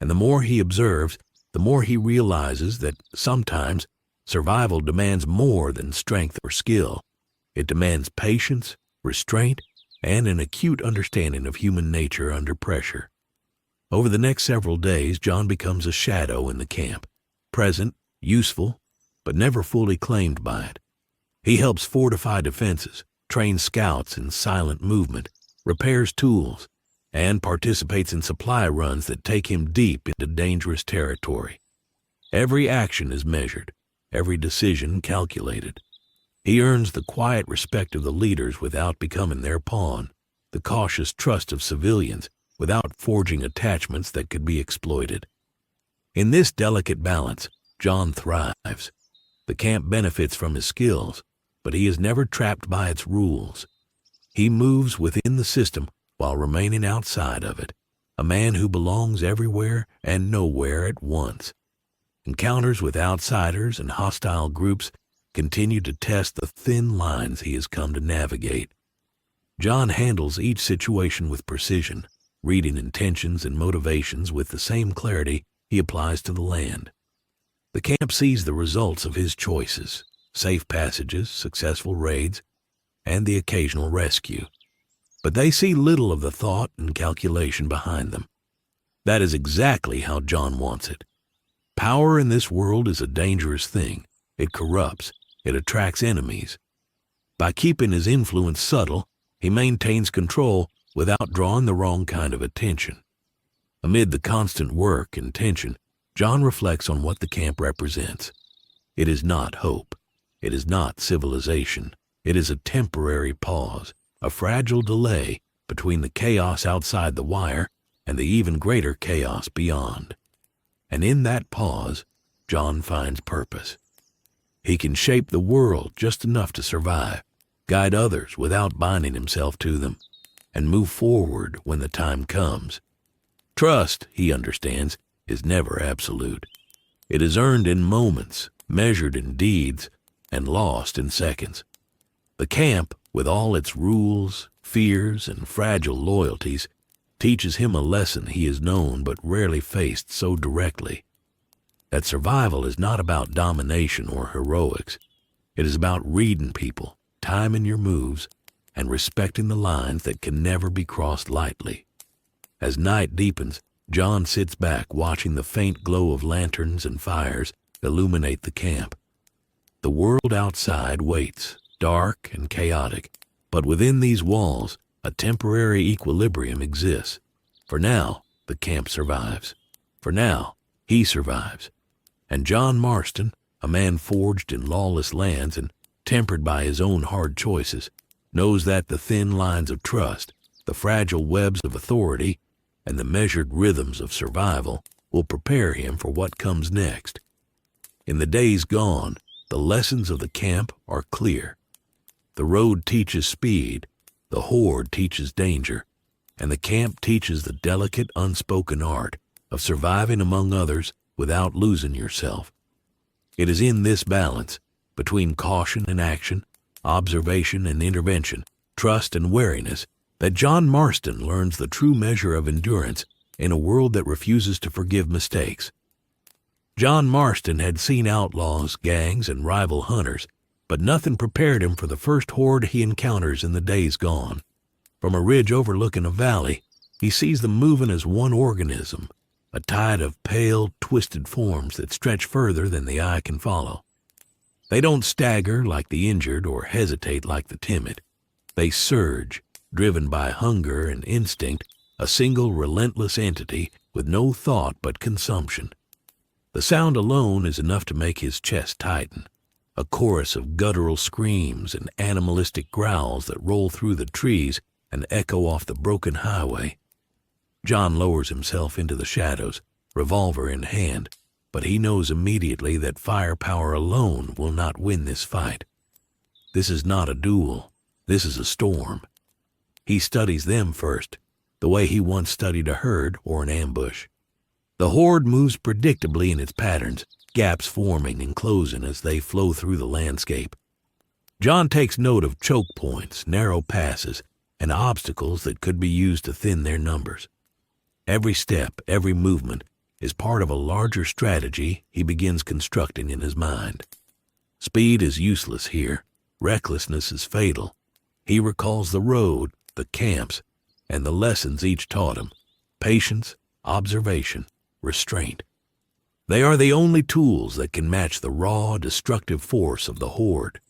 And the more he observes, the more he realizes that sometimes survival demands more than strength or skill. It demands patience, restraint, and an acute understanding of human nature under pressure. Over the next several days, John becomes a shadow in the camp, present, useful, but never fully claimed by it. He helps fortify defenses, trains scouts in silent movement, repairs tools, and participates in supply runs that take him deep into dangerous territory. Every action is measured, every decision calculated. He earns the quiet respect of the leaders without becoming their pawn, the cautious trust of civilians without forging attachments that could be exploited. In this delicate balance, John thrives. The camp benefits from his skills, but he is never trapped by its rules. He moves within the system while remaining outside of it, a man who belongs everywhere and nowhere at once. Encounters with outsiders and hostile groups continue to test the thin lines he has come to navigate. John handles each situation with precision, reading intentions and motivations with the same clarity he applies to the land. The camp sees the results of his choices: safe passages, successful raids, and the occasional rescue. But they see little of the thought and calculation behind them. That is exactly how John wants it. Power in this world is a dangerous thing. It corrupts. It attracts enemies. By keeping his influence subtle, he maintains control without drawing the wrong kind of attention. Amid the constant work and tension, John reflects on what the camp represents. It is not hope. It is not civilization. It is a temporary pause, a fragile delay between the chaos outside the wire and the even greater chaos beyond. And in that pause, John finds purpose. He can shape the world just enough to survive, guide others without binding himself to them, and move forward when the time comes. Trust, he understands, is never absolute. It is earned in moments, measured in deeds, and lost in seconds. The camp, with all its rules, fears, and fragile loyalties, teaches him a lesson he has known but rarely faced so directly: that survival is not about domination or heroics. It is about reading people, timing your moves, and respecting the lines that can never be crossed lightly. As night deepens, John sits back watching the faint glow of lanterns and fires illuminate the camp. The world outside waits, dark and chaotic, but within these walls, a temporary equilibrium exists. For now, the camp survives. For now, he survives. And John Marston, a man forged in lawless lands and tempered by his own hard choices, knows that the thin lines of trust, the fragile webs of authority, and the measured rhythms of survival will prepare him for what comes next. In the days gone, the lessons of the camp are clear. The road teaches speed, the horde teaches danger, and the camp teaches the delicate, unspoken art of surviving among others without losing yourself. It is in this balance, between caution and action, observation and intervention, trust and wariness, that John Marston learns the true measure of endurance in a world that refuses to forgive mistakes. John Marston had seen outlaws, gangs, and rival hunters, but nothing prepared him for the first horde he encounters in the days gone. From a ridge overlooking a valley, he sees them moving as one organism, a tide of pale, twisted forms that stretch further than the eye can follow. They don't stagger like the injured or hesitate like the timid. They surge, driven by hunger and instinct, a single relentless entity with no thought but consumption. The sound alone is enough to make his chest tighten, a chorus of guttural screams and animalistic growls that roll through the trees and echo off the broken highway. John lowers himself into the shadows, revolver in hand, but he knows immediately that firepower alone will not win this fight. This is not a duel. This is a storm. He studies them first, the way he once studied a herd or an ambush. The horde moves predictably in its patterns, gaps forming and closing as they flow through the landscape. John takes note of choke points, narrow passes, and obstacles that could be used to thin their numbers. Every step, every movement, is part of a larger strategy he begins constructing in his mind. Speed is useless here. Recklessness is fatal. He recalls the road, the camps, and the lessons each taught him: patience, observation, restraint. They are the only tools that can match the raw, destructive force of the horde.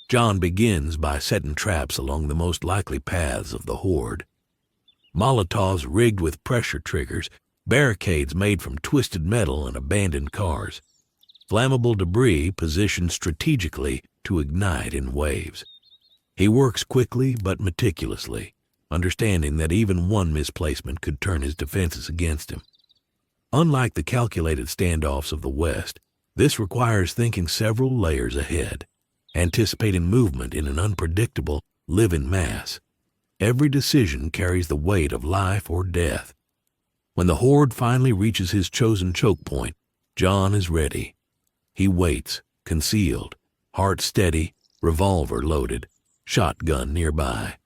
John begins by setting traps along the most likely paths of the horde. Molotovs rigged with pressure triggers, barricades made from twisted metal and abandoned cars, flammable debris positioned strategically to ignite in waves. He works quickly but meticulously, understanding that even one misplacement could turn his defenses against him. Unlike the calculated standoffs of the West, this requires thinking several layers ahead, anticipating movement in an unpredictable, living mass. Every decision carries the weight of life or death. When the Horde finally reaches his chosen choke point, John is ready. He waits, concealed, heart steady, revolver loaded, shotgun nearby.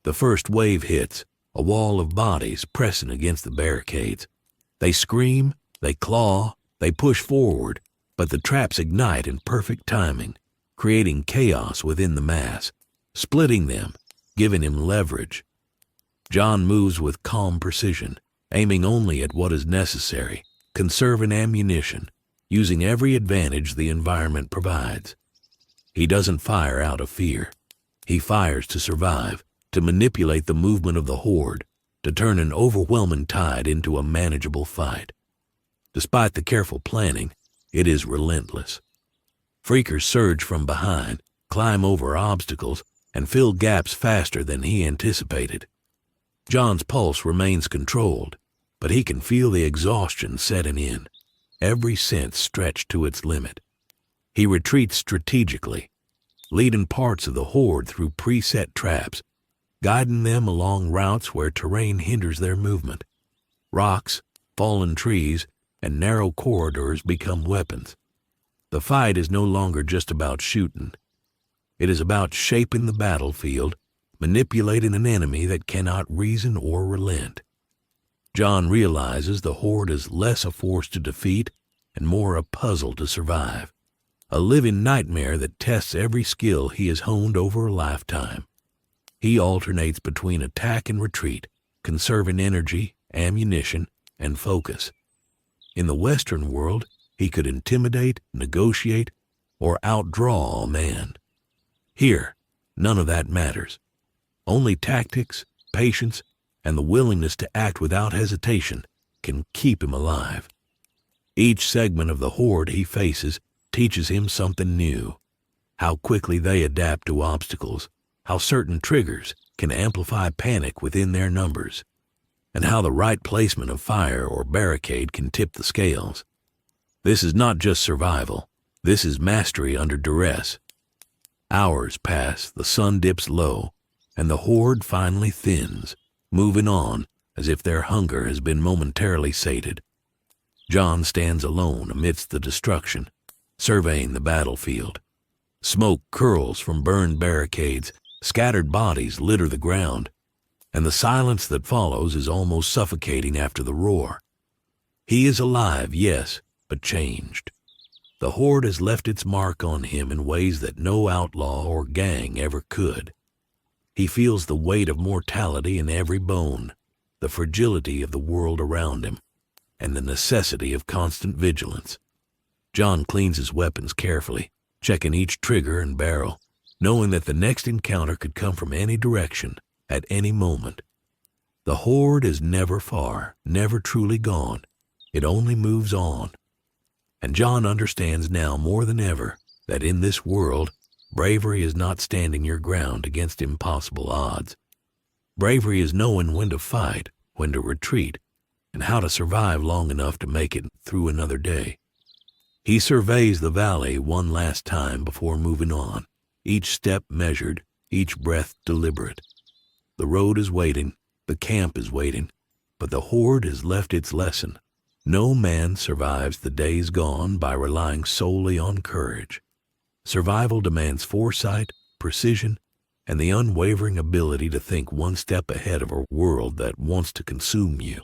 The first wave hits, a wall of bodies pressing against the barricades. They scream, they claw, they push forward, but the traps ignite in perfect timing, creating chaos within the mass, splitting them, giving him leverage. John moves with calm precision, aiming only at what is necessary, conserving ammunition, using every advantage the environment provides. He doesn't fire out of fear. He fires to survive, to manipulate the movement of the Horde, to turn an overwhelming tide into a manageable fight. Despite the careful planning, it is relentless. Freakers surge from behind, climb over obstacles, and fill gaps faster than he anticipated. John's pulse remains controlled, but he can feel the exhaustion setting in, every sense stretched to its limit. He retreats strategically, leading parts of the Horde through preset traps, guiding them along routes where terrain hinders their movement. Rocks, fallen trees, and narrow corridors become weapons. The fight is no longer just about shooting. It is about shaping the battlefield, manipulating an enemy that cannot reason or relent. John realizes the Horde is less a force to defeat and more a puzzle to survive, a living nightmare that tests every skill he has honed over a lifetime. He alternates between attack and retreat, conserving energy, ammunition, and focus. In the Western world, he could intimidate, negotiate, or outdraw a man. Here, none of that matters. Only tactics, patience, and the willingness to act without hesitation can keep him alive. Each segment of the Horde he faces teaches him something new. How quickly they adapt to obstacles, how certain triggers can amplify panic within their numbers, and how the right placement of fire or barricade can tip the scales. This is not just survival. This is mastery under duress. Hours pass, the sun dips low, and the Horde finally thins, moving on as if their hunger has been momentarily sated. John stands alone amidst the destruction, surveying the battlefield. Smoke curls from burned barricades, scattered bodies litter the ground, and the silence that follows is almost suffocating after the roar. He is alive, yes, but changed. The Horde has left its mark on him in ways that no outlaw or gang ever could. He feels the weight of mortality in every bone, the fragility of the world around him, and the necessity of constant vigilance. John cleans his weapons carefully, checking each trigger and barrel, knowing that the next encounter could come from any direction, at any moment. The Horde is never far, never truly gone. It only moves on. And John understands now more than ever that in this world, bravery is not standing your ground against impossible odds. Bravery is knowing when to fight, when to retreat, and how to survive long enough to make it through another day. He surveys the valley one last time before moving on, each step measured, each breath deliberate. The road is waiting, the camp is waiting, but the Horde has left its lesson. No man survives the days gone by relying solely on courage. Survival demands foresight, precision, and the unwavering ability to think one step ahead of a world that wants to consume you.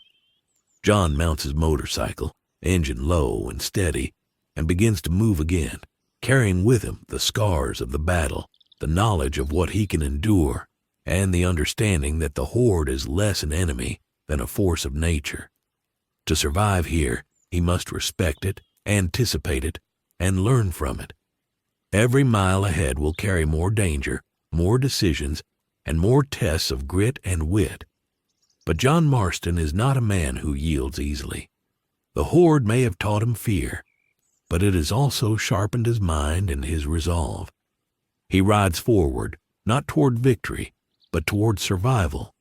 John mounts his motorcycle, engine low and steady, and begins to move again, carrying with him the scars of the battle, the knowledge of what he can endure, and the understanding that the Horde is less an enemy than a force of nature. To survive here, he must respect it, anticipate it, and learn from it. Every mile ahead will carry more danger, more decisions, and more tests of grit and wit. But John Marston is not a man who yields easily. The Horde may have taught him fear, but it has also sharpened his mind and his resolve. He rides forward, not toward victory, but toward survival,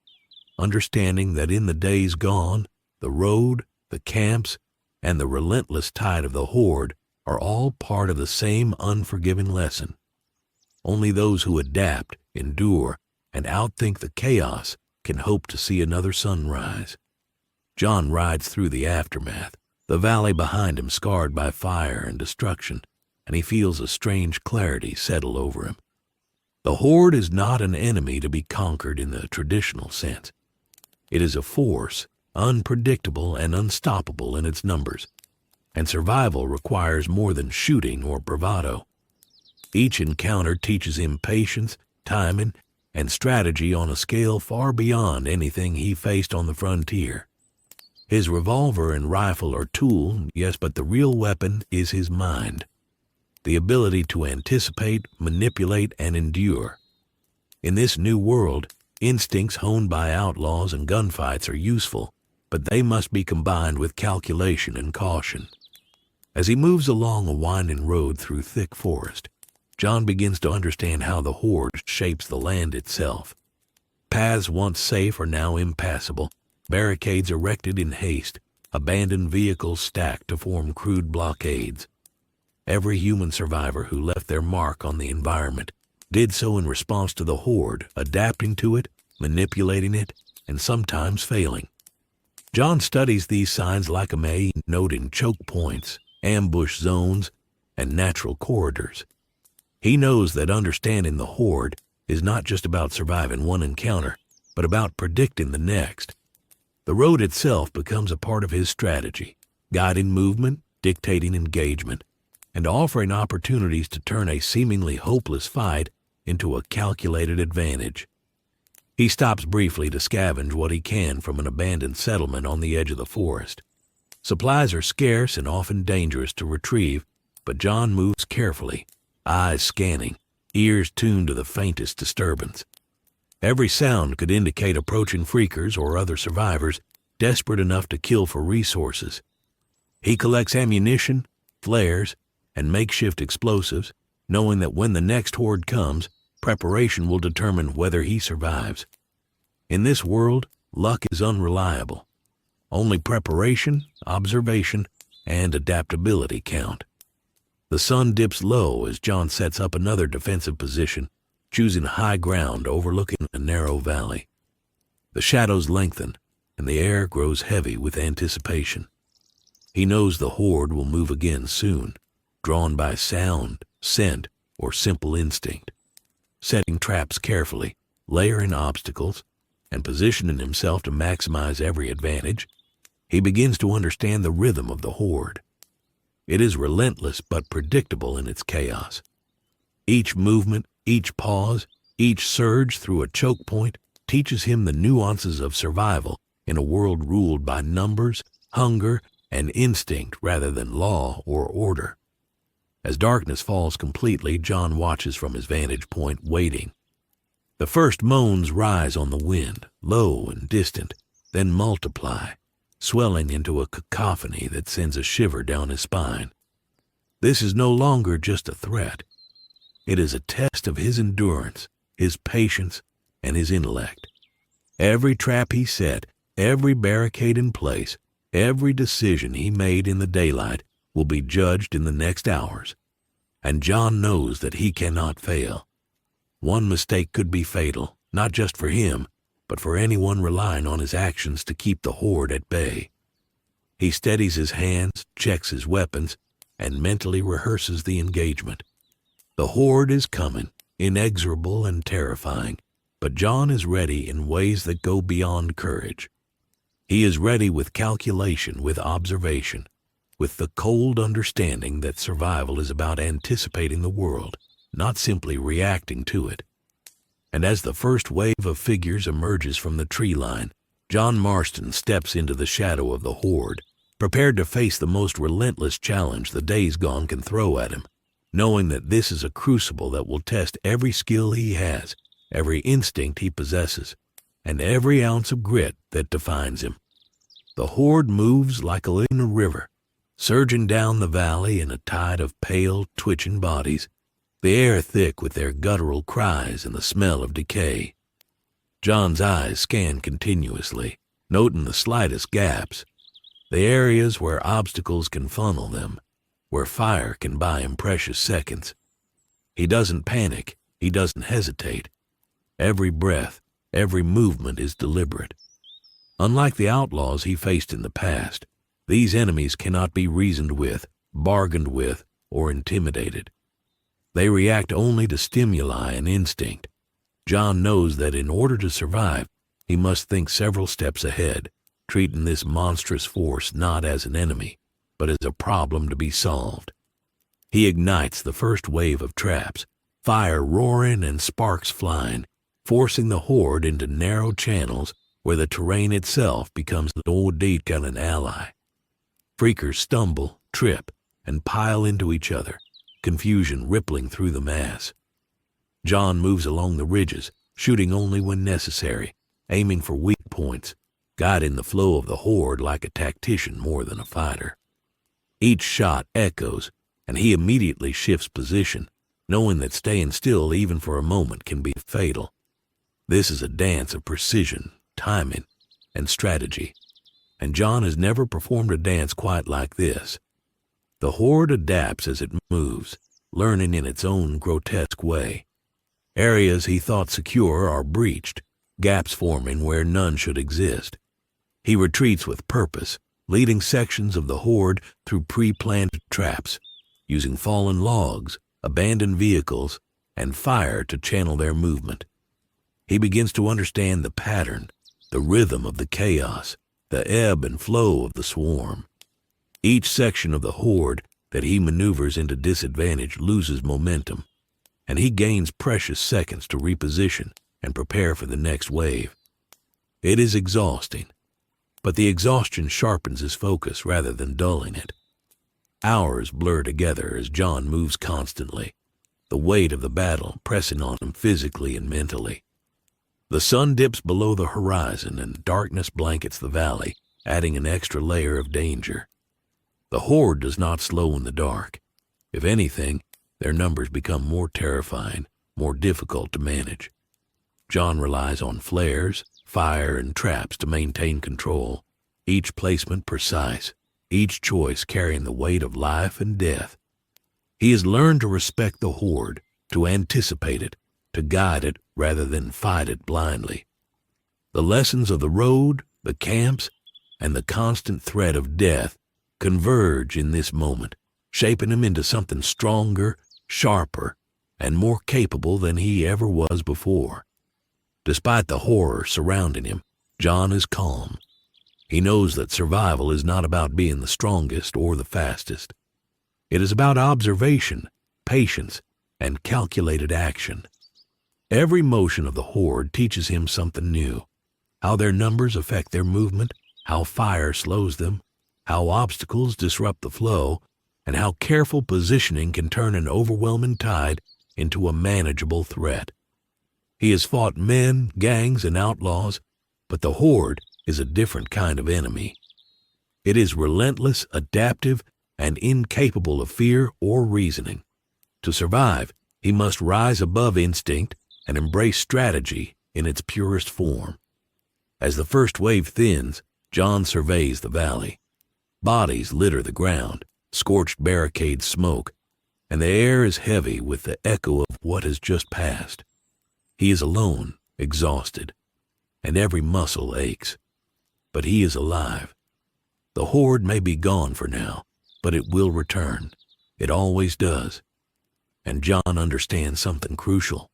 understanding that in the days gone, the road, the camps, and the relentless tide of the Horde are all part of the same unforgiving lesson. Only those who adapt, endure, and outthink the chaos can hope to see another sunrise. John rides through the aftermath, the valley behind him scarred by fire and destruction, and he feels a strange clarity settle over him. The Horde is not an enemy to be conquered in the traditional sense. It is a force, unpredictable and unstoppable in its numbers, and survival requires more than shooting or bravado. Each encounter teaches him patience, timing, and strategy on a scale far beyond anything he faced on the frontier. His revolver and rifle are tools, yes, but the real weapon is his mind, the ability to anticipate, manipulate, and endure. In this new world, instincts honed by outlaws and gunfights are useful, but they must be combined with calculation and caution. As he moves along a winding road through thick forest, John begins to understand how the Horde shapes the land itself. Paths once safe are now impassable, barricades erected in haste, abandoned vehicles stacked to form crude blockades. Every human survivor who left their mark on the environment did so in response to the Horde, adapting to it, manipulating it, and sometimes failing. John studies these signs like a may, noting choke points, ambush zones, and natural corridors. He knows that understanding the Horde is not just about surviving one encounter, but about predicting the next. The road itself becomes a part of his strategy, guiding movement, dictating engagement, and offering opportunities to turn a seemingly hopeless fight into a calculated advantage. He stops briefly to scavenge what he can from an abandoned settlement on the edge of the forest. Supplies are scarce and often dangerous to retrieve, but John moves carefully, eyes scanning, ears tuned to the faintest disturbance. Every sound could indicate approaching freakers or other survivors desperate enough to kill for resources. He collects ammunition, flares, and makeshift explosives, knowing that when the next Horde comes, preparation will determine whether he survives. In this world, luck is unreliable. Only preparation, observation, and adaptability count. The sun dips low as John sets up another defensive position, choosing high ground overlooking a narrow valley. The shadows lengthen, and the air grows heavy with anticipation. He knows the Horde will move again soon, drawn by sound, scent, or simple instinct. Setting traps carefully, layering obstacles, and positioning himself to maximize every advantage, he begins to understand the rhythm of the Horde. It is relentless but predictable in its chaos. Each movement, each pause, each surge through a choke point teaches him the nuances of survival in a world ruled by numbers, hunger, and instinct rather than law or order. As darkness falls completely, John watches from his vantage point, waiting. The first moans rise on the wind, low and distant, then multiply, swelling into a cacophony that sends a shiver down his spine. This is no longer just a threat. It is a test of his endurance, his patience, and his intellect. Every trap he set, every barricade in place, every decision he made in the daylight will be judged in the next hours. And John knows that he cannot fail. One mistake could be fatal, not just for him, but for anyone relying on his actions to keep the Horde at bay. He steadies his hands, checks his weapons, and mentally rehearses the engagement. The Horde is coming, inexorable and terrifying, but John is ready in ways that go beyond courage. He is ready with calculation, with observation, with the cold understanding that survival is about anticipating the world, not simply reacting to it. And as the first wave of figures emerges from the tree line, John Marston steps into the shadow of the Horde, prepared to face the most relentless challenge the days gone can throw at him, knowing that this is a crucible that will test every skill he has, every instinct he possesses. and every ounce of grit that defines him. The Horde moves like a river, surging down the valley in a tide of pale, twitching bodies, the air thick with their guttural cries and the smell of decay. John's eyes scan continuously, noting the slightest gaps, the areas where obstacles can funnel them, where fire can buy him precious seconds. He doesn't panic, he doesn't hesitate. Every breath, every movement is deliberate. Unlike the outlaws he faced in the past, these enemies cannot be reasoned with, bargained with, or intimidated. They react only to stimuli and instinct. John knows that in order to survive, he must think several steps ahead, treating this monstrous force not as an enemy, but as a problem to be solved. He ignites the first wave of traps, fire roaring and sparks flying, forcing the Horde into narrow channels where the terrain itself becomes an ordeal and an ally. Freakers stumble, trip, and pile into each other, confusion rippling through the mass. John moves along the ridges, shooting only when necessary, aiming for weak points, guiding the flow of the Horde like a tactician more than a fighter. Each shot echoes, and he immediately shifts position, knowing that staying still even for a moment can be fatal. This is a dance of precision, timing, and strategy, and John has never performed a dance quite like this. The Horde adapts as it moves, learning in its own grotesque way. Areas he thought secure are breached, gaps forming where none should exist. He retreats with purpose, leading sections of the Horde through pre-planned traps, using fallen logs, abandoned vehicles, and fire to channel their movement. He begins to understand the pattern, the rhythm of the chaos, the ebb and flow of the swarm. Each section of the Horde that he maneuvers into disadvantage loses momentum, and he gains precious seconds to reposition and prepare for the next wave. It is exhausting, but the exhaustion sharpens his focus rather than dulling it. Hours blur together as John moves constantly, the weight of the battle pressing on him physically and mentally. The sun dips below the horizon and darkness blankets the valley, adding an extra layer of danger. The Horde does not slow in the dark. If anything, their numbers become more terrifying, more difficult to manage. John relies on flares, fire, and traps to maintain control, each placement precise, each choice carrying the weight of life and death. He has learned to respect the Horde, to anticipate it, to guide it rather than fight it blindly. The lessons of the road, the camps, and the constant threat of death converge in this moment, shaping him into something stronger, sharper, and more capable than he ever was before. Despite the horror surrounding him, John is calm. He knows that survival is not about being the strongest or the fastest. It is about observation, patience, and calculated action. Every motion of the Horde teaches him something new, how their numbers affect their movement, how fire slows them, how obstacles disrupt the flow, and how careful positioning can turn an overwhelming tide into a manageable threat. He has fought men, gangs, and outlaws, but the Horde is a different kind of enemy. It is relentless, adaptive, and incapable of fear or reasoning. To survive, he must rise above instinct and embrace strategy in its purest form. As the first wave thins, John surveys the valley. Bodies litter the ground, scorched barricades smoke, and the air is heavy with the echo of what has just passed. He is alone, exhausted, and every muscle aches. But he is alive. The Horde may be gone for now, but it will return. It always does. And John understands something crucial.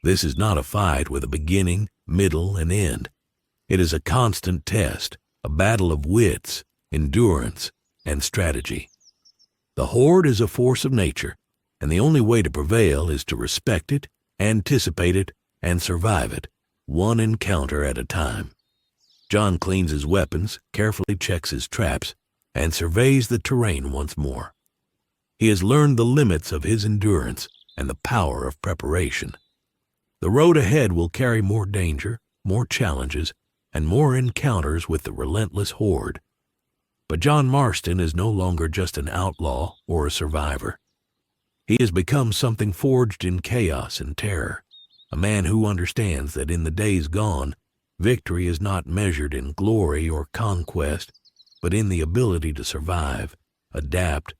This is not a fight with a beginning, middle, and end. It is a constant test, a battle of wits, endurance, and strategy. The Horde is a force of nature, and the only way to prevail is to respect it, anticipate it, and survive it, one encounter at a time. John cleans his weapons, carefully checks his traps, and surveys the terrain once more. He has learned the limits of his endurance and the power of preparation. The road ahead will carry more danger, more challenges, and more encounters with the relentless Horde. But John Marston is no longer just an outlaw or a survivor. He has become something forged in chaos and terror, a man who understands that in the days gone, victory is not measured in glory or conquest, but in the ability to survive, adapt,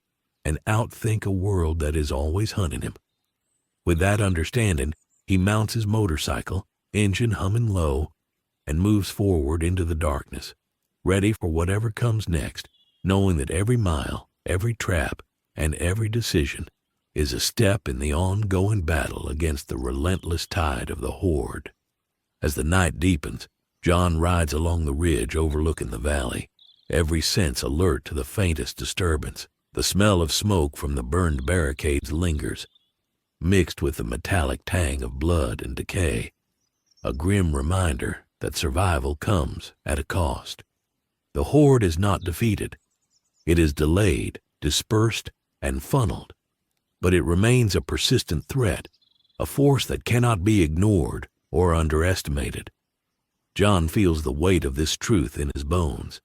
and outthink a world that is always hunting him. With that understanding, he mounts his motorcycle, engine humming low, and moves forward into the darkness, ready for whatever comes next, knowing that every mile, every trap, and every decision is a step in the ongoing battle against the relentless tide of the Horde. As the night deepens, John rides along the ridge overlooking the valley, every sense alert to the faintest disturbance. The smell of smoke from the burned barricades lingers, mixed with the metallic tang of blood and decay, a grim reminder that survival comes at a cost. The Horde is not defeated. It is delayed, dispersed, and funneled, but it remains a persistent threat, a force that cannot be ignored or underestimated. John feels the weight of this truth in his bones.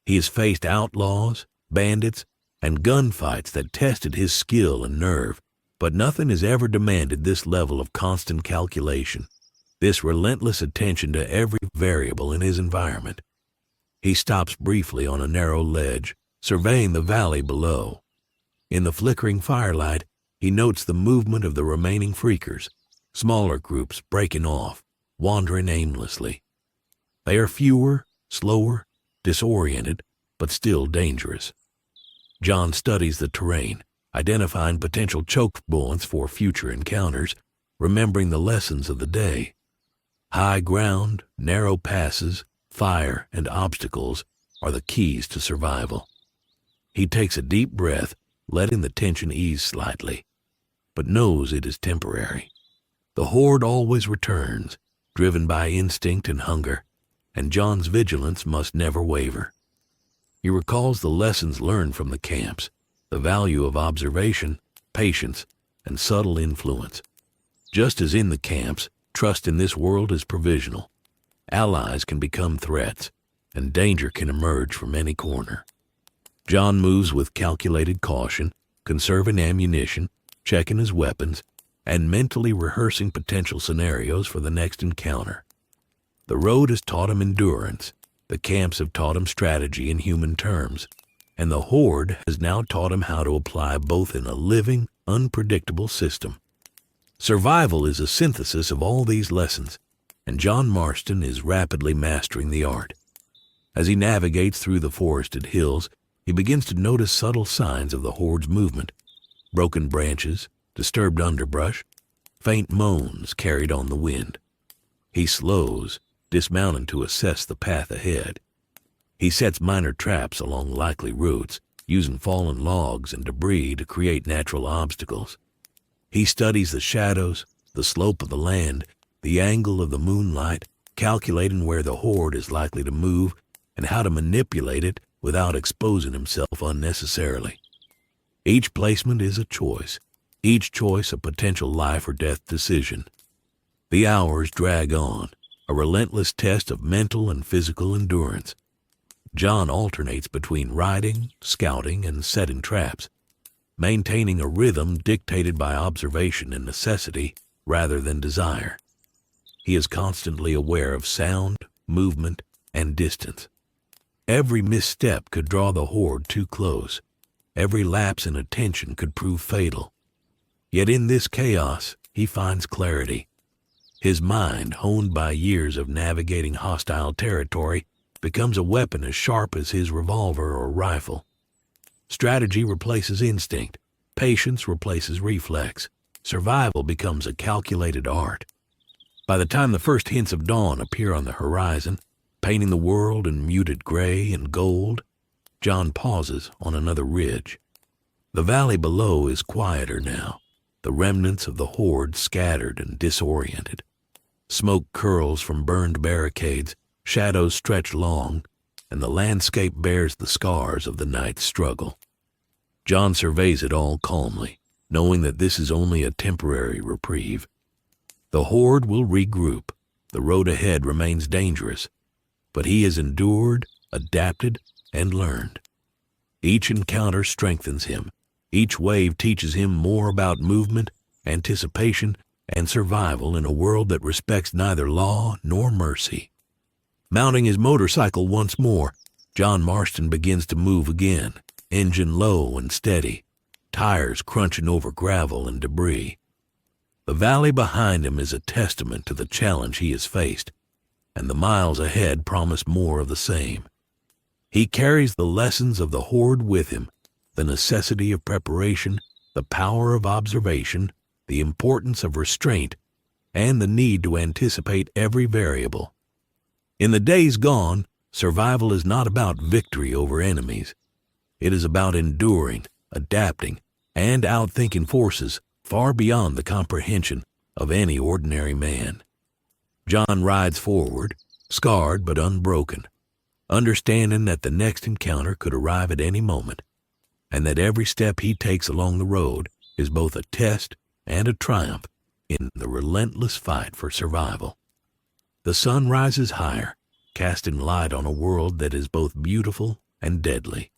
He has faced outlaws, bandits, and gunfights that tested his skill and nerve, but nothing has ever demanded this level of constant calculation, this relentless attention to every variable in his environment. He stops briefly on a narrow ledge, surveying the valley below. In the flickering firelight, he notes the movement of the remaining freakers, smaller groups breaking off, wandering aimlessly. They are fewer, slower, disoriented, but still dangerous. John studies the terrain, identifying potential choke points for future encounters, remembering the lessons of the day. High ground, narrow passes, fire, and obstacles are the keys to survival. He takes a deep breath, letting the tension ease slightly, but knows it is temporary. The Horde always returns, driven by instinct and hunger, and John's vigilance must never waver. He recalls the lessons learned from the camps, the value of observation, patience, and subtle influence. Just as in the camps, trust in this world is provisional. Allies can become threats, and danger can emerge from any corner. John moves with calculated caution, conserving ammunition, checking his weapons, and mentally rehearsing potential scenarios for the next encounter. The road has taught him endurance. The camps have taught him strategy in human terms, and the Horde has now taught him how to apply both in a living, unpredictable system. Survival is a synthesis of all these lessons, and John Marston is rapidly mastering the art. As he navigates through the forested hills, he begins to notice subtle signs of the Horde's movement: broken branches, disturbed underbrush, faint moans carried on the wind. He slows, dismounting to assess the path ahead. He sets minor traps along likely routes, using fallen logs and debris to create natural obstacles. He studies the shadows, the slope of the land, the angle of the moonlight, calculating where the Horde is likely to move and how to manipulate it without exposing himself unnecessarily. Each placement is a choice, each choice a potential life or death decision. The hours drag on, a relentless test of mental and physical endurance. John alternates between riding, scouting, and setting traps, maintaining a rhythm dictated by observation and necessity rather than desire. He is constantly aware of sound, movement, and distance. Every misstep could draw the Horde too close. Every lapse in attention could prove fatal. Yet in this chaos, he finds clarity. His mind, honed by years of navigating hostile territory, becomes a weapon as sharp as his revolver or rifle. Strategy replaces instinct. Patience replaces reflex. Survival becomes a calculated art. By the time the first hints of dawn appear on the horizon, painting the world in muted gray and gold, John pauses on another ridge. The valley below is quieter now, the remnants of the Horde scattered and disoriented. Smoke curls from burned barricades, shadows stretch long, and the landscape bears the scars of the night's struggle. John surveys it all calmly, knowing that this is only a temporary reprieve. The Horde will regroup, The road ahead remains dangerous, but he has endured, adapted, and learned. Each encounter strengthens him. Each wave teaches him more about movement, anticipation, and survival in a world that respects neither law nor mercy. Mounting his motorcycle once more, John Marston begins to move again, engine low and steady, tires crunching over gravel and debris. The valley behind him is a testament to the challenge he has faced, and the miles ahead promise more of the same. He carries the lessons of the Horde with him, the necessity of preparation, the power of observation, the importance of restraint, and the need to anticipate every variable. In the days gone, survival is not about victory over enemies. It is about enduring, adapting, and outthinking forces far beyond the comprehension of any ordinary man. John rides forward, scarred but unbroken, understanding that the next encounter could arrive at any moment, and that every step he takes along the road is both a test and a triumph in the relentless fight for survival. The sun rises higher, casting light on a world that is both beautiful and deadly.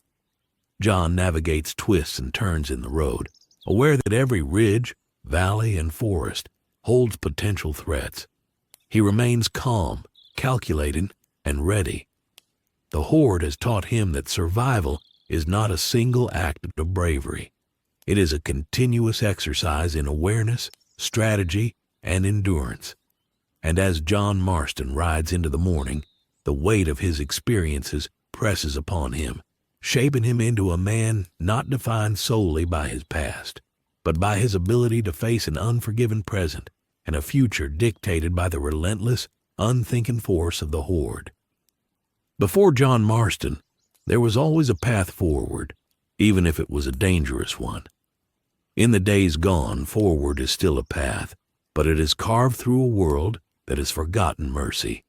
John navigates twists and turns in the road, aware that every ridge, valley, and forest holds potential threats. He remains calm, calculating, and ready. The Horde has taught him that survival is not a single act of bravery. It is a continuous exercise in awareness, strategy, and endurance. And as John Marston rides into the morning, the weight of his experiences presses upon him, shaping him into a man not defined solely by his past, but by his ability to face an unforgiving present and a future dictated by the relentless, unthinking force of the Horde. Before John Marston, there was always a path forward, even if it was a dangerous one. In the days gone, forward is still a path, but it is carved through a world that has forgotten mercy,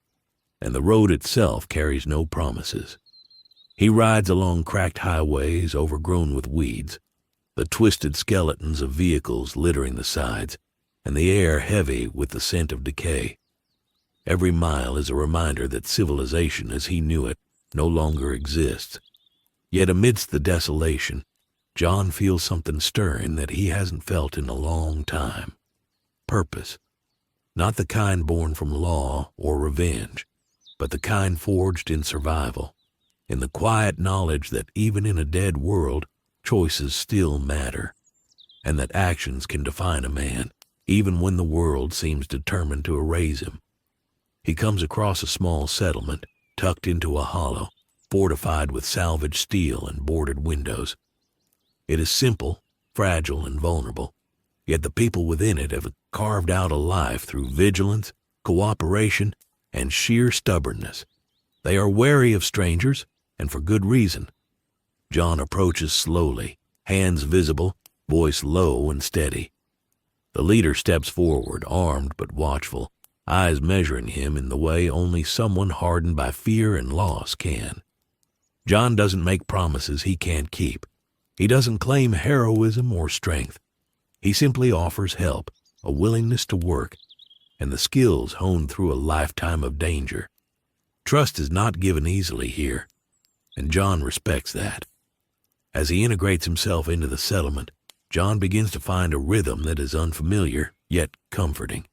and the road itself carries no promises. He rides along cracked highways overgrown with weeds, the twisted skeletons of vehicles littering the sides, and the air heavy with the scent of decay. Every mile is a reminder that civilization as he knew it no longer exists. Yet amidst the desolation, John feels something stirring that he hasn't felt in a long time. Purpose. Not the kind born from law or revenge, but the kind forged in survival, in the quiet knowledge that even in a dead world, choices still matter, and that actions can define a man, even when the world seems determined to erase him. He comes across a small settlement, tucked into a hollow, fortified with salvaged steel and boarded windows. It is simple, fragile, and vulnerable, yet the people within it have carved out a life through vigilance, cooperation, and sheer stubbornness. They are wary of strangers, and for good reason. John approaches slowly, hands visible, voice low and steady. The leader steps forward, armed but watchful, eyes measuring him in the way only someone hardened by fear and loss can. John doesn't make promises he can't keep. He doesn't claim heroism or strength. He simply offers help, a willingness to work, and the skills honed through a lifetime of danger. Trust is not given easily here, and John respects that. As he integrates himself into the settlement, John begins to find a rhythm that is unfamiliar, yet comforting.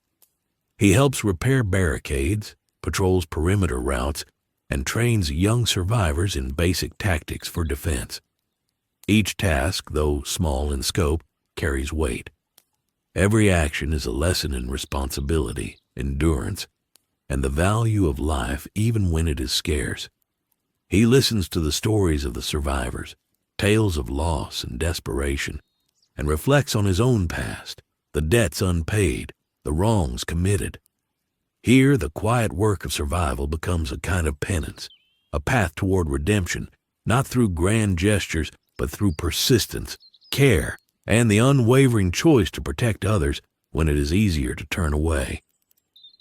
He helps repair barricades, patrols perimeter routes, and trains young survivors in basic tactics for defense. Each task, though small in scope, carries weight. Every action is a lesson in responsibility, endurance, and the value of life even when it is scarce. He listens to the stories of the survivors, tales of loss and desperation, and reflects on his own past, the debts unpaid, the wrongs committed. Here, the quiet work of survival becomes a kind of penance, a path toward redemption, not through grand gestures, but through persistence, care, and the unwavering choice to protect others when it is easier to turn away.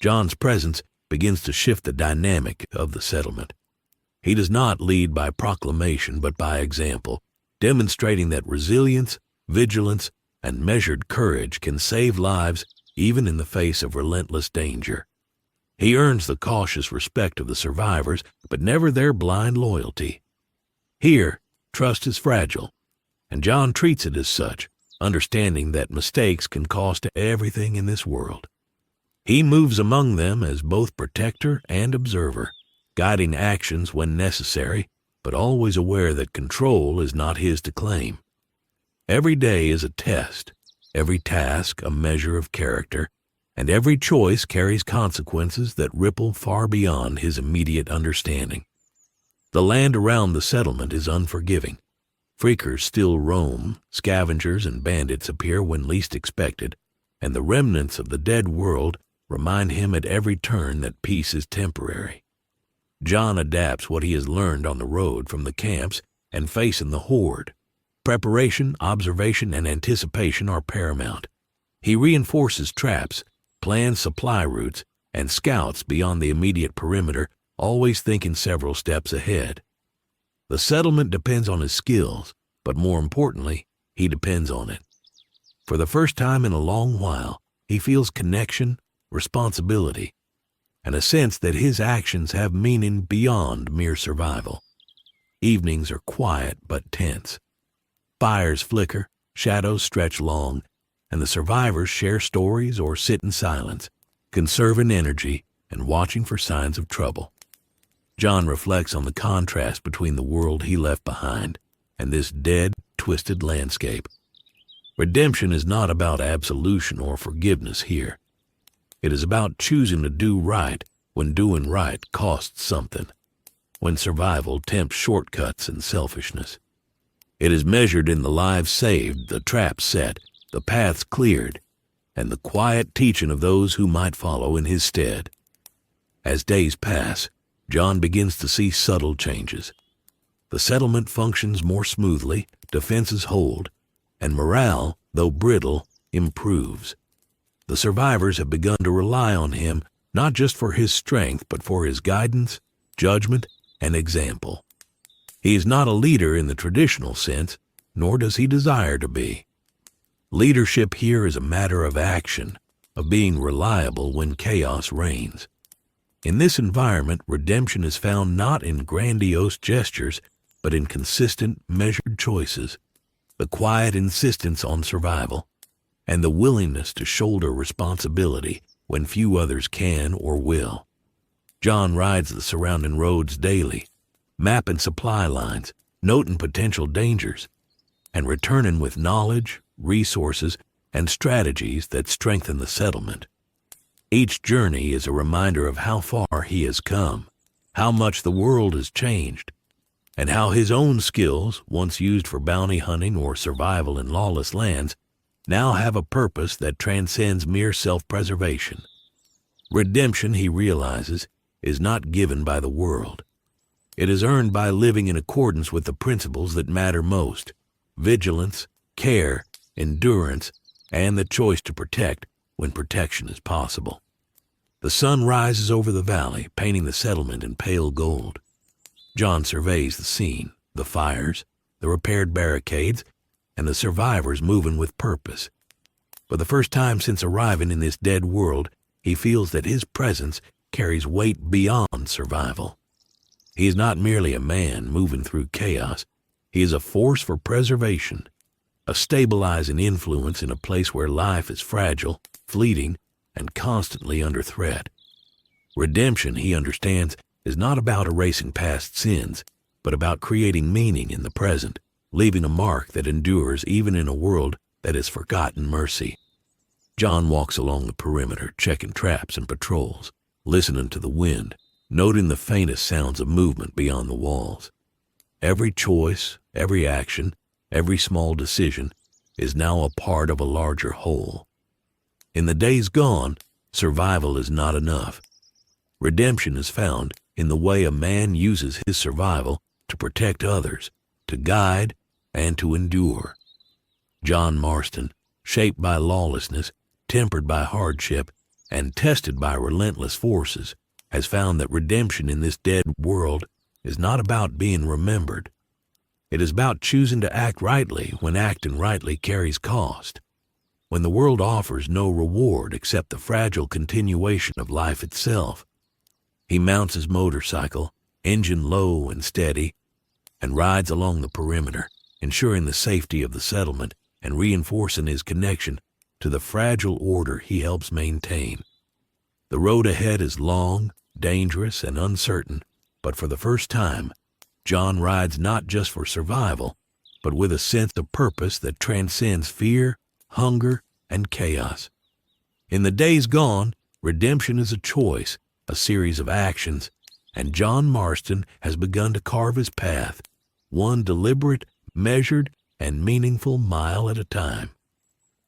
John's presence begins to shift the dynamic of the settlement. He does not lead by proclamation but by example, demonstrating that resilience, vigilance, and measured courage can save lives even in the face of relentless danger. He earns the cautious respect of the survivors, but never their blind loyalty. Here, trust is fragile, and John treats it as such, understanding that mistakes can cost everything in this world. He moves among them as both protector and observer, guiding actions when necessary, but always aware that control is not his to claim. Every day is a test, every task a measure of character, and every choice carries consequences that ripple far beyond his immediate understanding. The land around the settlement is unforgiving. Freakers still roam, scavengers and bandits appear when least expected, and the remnants of the dead world remind him at every turn that peace is temporary. John adapts what he has learned on the road from the camps and facing the Horde. Preparation, observation, and anticipation are paramount. He reinforces traps, plans supply routes, and scouts beyond the immediate perimeter, always thinking several steps ahead. The settlement depends on his skills, but more importantly, he depends on it. For the first time in a long while, he feels connection, responsibility, and a sense that his actions have meaning beyond mere survival. Evenings are quiet but tense. Fires flicker, shadows stretch long, and the survivors share stories or sit in silence, conserving energy and watching for signs of trouble. John reflects on the contrast between the world he left behind and this dead, twisted landscape. Redemption is not about absolution or forgiveness here. It is about choosing to do right when doing right costs something, when survival tempts shortcuts and selfishness. It is measured in the lives saved, the traps set, the paths cleared, and the quiet teaching of those who might follow in his stead. As days pass, John begins to see subtle changes. The settlement functions more smoothly, defenses hold, and morale, though brittle, improves. The survivors have begun to rely on him not just for his strength, but for his guidance, judgment, and example. He is not a leader in the traditional sense, nor does he desire to be. Leadership here is a matter of action, of being reliable when chaos reigns. In this environment, redemption is found not in grandiose gestures, but in consistent, measured choices, the quiet insistence on survival, and the willingness to shoulder responsibility when few others can or will. John rides the surrounding roads daily, mapping supply lines, noting potential dangers, and returning with knowledge, resources, and strategies that strengthen the settlement. Each journey is a reminder of how far he has come, how much the world has changed, and how his own skills, once used for bounty hunting or survival in lawless lands, now have a purpose that transcends mere self-preservation. Redemption, he realizes, is not given by the world. It is earned by living in accordance with the principles that matter most: vigilance, care, endurance, and the choice to protect when protection is possible. The sun rises over the valley, painting the settlement in pale gold. John surveys the scene, the fires, the repaired barricades, and the survivors moving with purpose. For the first time since arriving in this dead world, he feels that his presence carries weight beyond survival. He is not merely a man moving through chaos. He is a force for preservation, a stabilizing influence in a place where life is fragile, fleeting, and constantly under threat. Redemption, he understands, is not about erasing past sins, but about creating meaning in the present, leaving a mark that endures even in a world that has forgotten mercy. John walks along the perimeter, checking traps and patrols, listening to the wind, noting the faintest sounds of movement beyond the walls. Every choice, every action, every small decision is now a part of a larger whole. In the days gone, survival is not enough. Redemption is found in the way a man uses his survival to protect others, to guide, and to endure. John Marston, shaped by lawlessness, tempered by hardship, and tested by relentless forces, has found that redemption in this dead world is not about being remembered. It is about choosing to act rightly when acting rightly carries cost. When the world offers no reward except the fragile continuation of life itself, He mounts his motorcycle, engine low and steady, and rides along the perimeter, ensuring the safety of the settlement and reinforcing his connection to the fragile order he helps maintain. The road ahead is long, dangerous, and uncertain, but for the first time, John rides not just for survival, but with a sense of purpose that transcends fear, hunger, and chaos. In the days gone, redemption is a choice, a series of actions, and John Marston has begun to carve his path, one deliberate, measured, and meaningful mile at a time.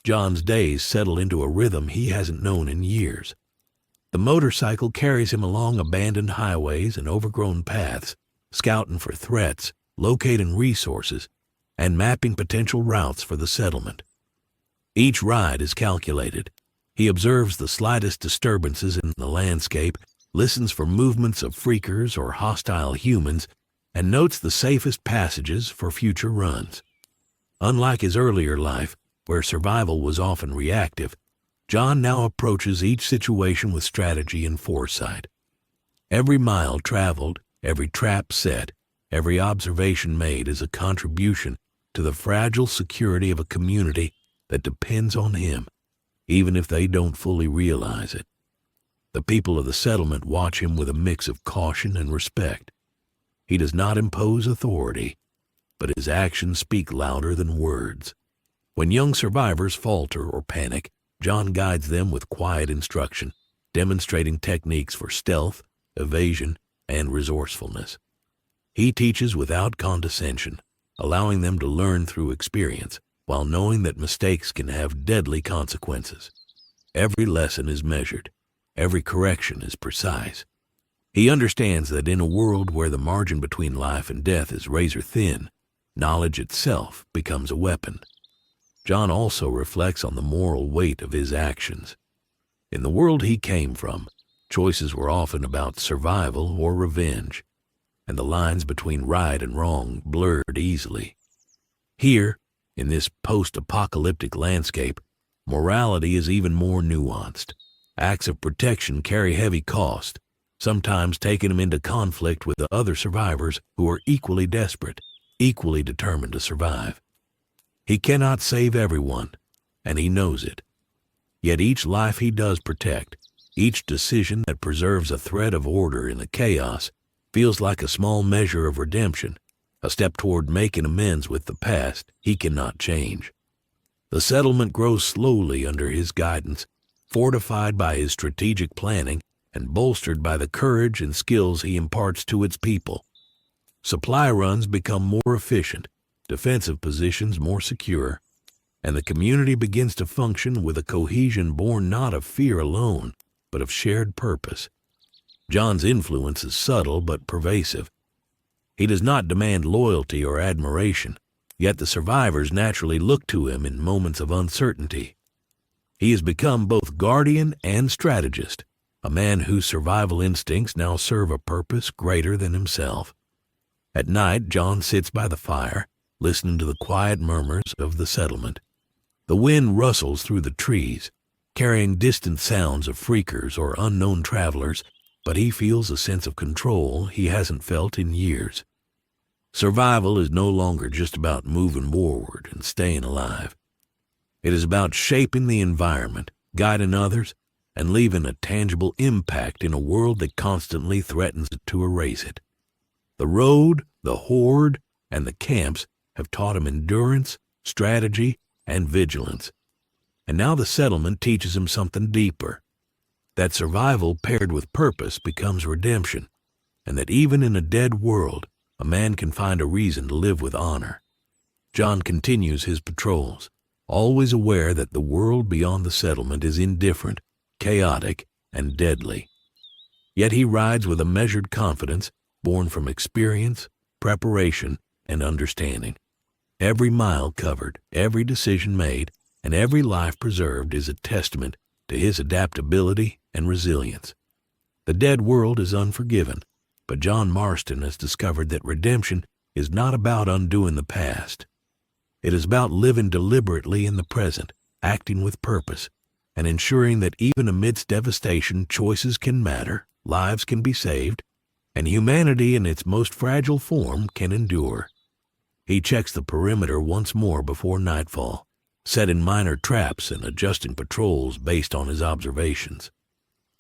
John's days settle into a rhythm he hasn't known in years. The motorcycle carries him along abandoned highways and overgrown paths, scouting for threats, locating resources, and mapping potential routes for the settlement. Each ride is calculated. He observes the slightest disturbances in the landscape, listens for movements of freakers or hostile humans, and notes the safest passages for future runs. Unlike his earlier life, where survival was often reactive, John now approaches each situation with strategy and foresight. Every mile traveled, every trap set, every observation made is a contribution to the fragile security of a community that depends on him, even if they don't fully realize it. The people of the settlement watch him with a mix of caution and respect. He does not impose authority, but his actions speak louder than words. When young survivors falter or panic, John guides them with quiet instruction, demonstrating techniques for stealth, evasion, and resourcefulness. He teaches without condescension, allowing them to learn through experience, while knowing that mistakes can have deadly consequences. Every lesson is measured. Every correction is precise. He understands that in a world where the margin between life and death is razor thin, knowledge itself becomes a weapon. John also reflects on the moral weight of his actions. In the world he came from, choices were often about survival or revenge, and the lines between right and wrong blurred easily. Here, in this post-apocalyptic landscape, morality is even more nuanced. Acts of protection carry heavy cost, sometimes taking him into conflict with the other survivors who are equally desperate, equally determined to survive. He cannot save everyone, and he knows it. Yet each life he does protect, each decision that preserves a thread of order in the chaos, feels like a small measure of redemption, a step toward making amends with the past he cannot change. The settlement grows slowly under his guidance, fortified by his strategic planning and bolstered by the courage and skills he imparts to its people. Supply runs become more efficient, defensive positions more secure, and the community begins to function with a cohesion born not of fear alone, but of shared purpose. John's influence is subtle but pervasive. He does not demand loyalty or admiration, yet the survivors naturally look to him in moments of uncertainty. He has become both guardian and strategist, a man whose survival instincts now serve a purpose greater than himself. At night, John sits by the fire, listening to the quiet murmurs of the settlement. The wind rustles through the trees, carrying distant sounds of freakers or unknown travelers, but he feels a sense of control he hasn't felt in years. Survival is no longer just about moving forward and staying alive. It is about shaping the environment, guiding others, and leaving a tangible impact in a world that constantly threatens to erase it. The road, the horde, and the camps have taught him endurance, strategy, and vigilance. And now the settlement teaches him something deeper, that survival paired with purpose becomes redemption, and that even in a dead world, a man can find a reason to live with honor. John continues his patrols, always aware that the world beyond the settlement is indifferent, chaotic, and deadly. Yet he rides with a measured confidence born from experience, preparation, and understanding. Every mile covered, every decision made, and every life preserved is a testament to his adaptability and resilience. The dead world is unforgiven, but John Marston has discovered that redemption is not about undoing the past. It is about living deliberately in the present, acting with purpose, and ensuring that even amidst devastation, choices can matter lives can be saved, and humanity in its most fragile form can endure. He checks the perimeter once more before nightfall, setting minor traps and adjusting patrols based on his observations.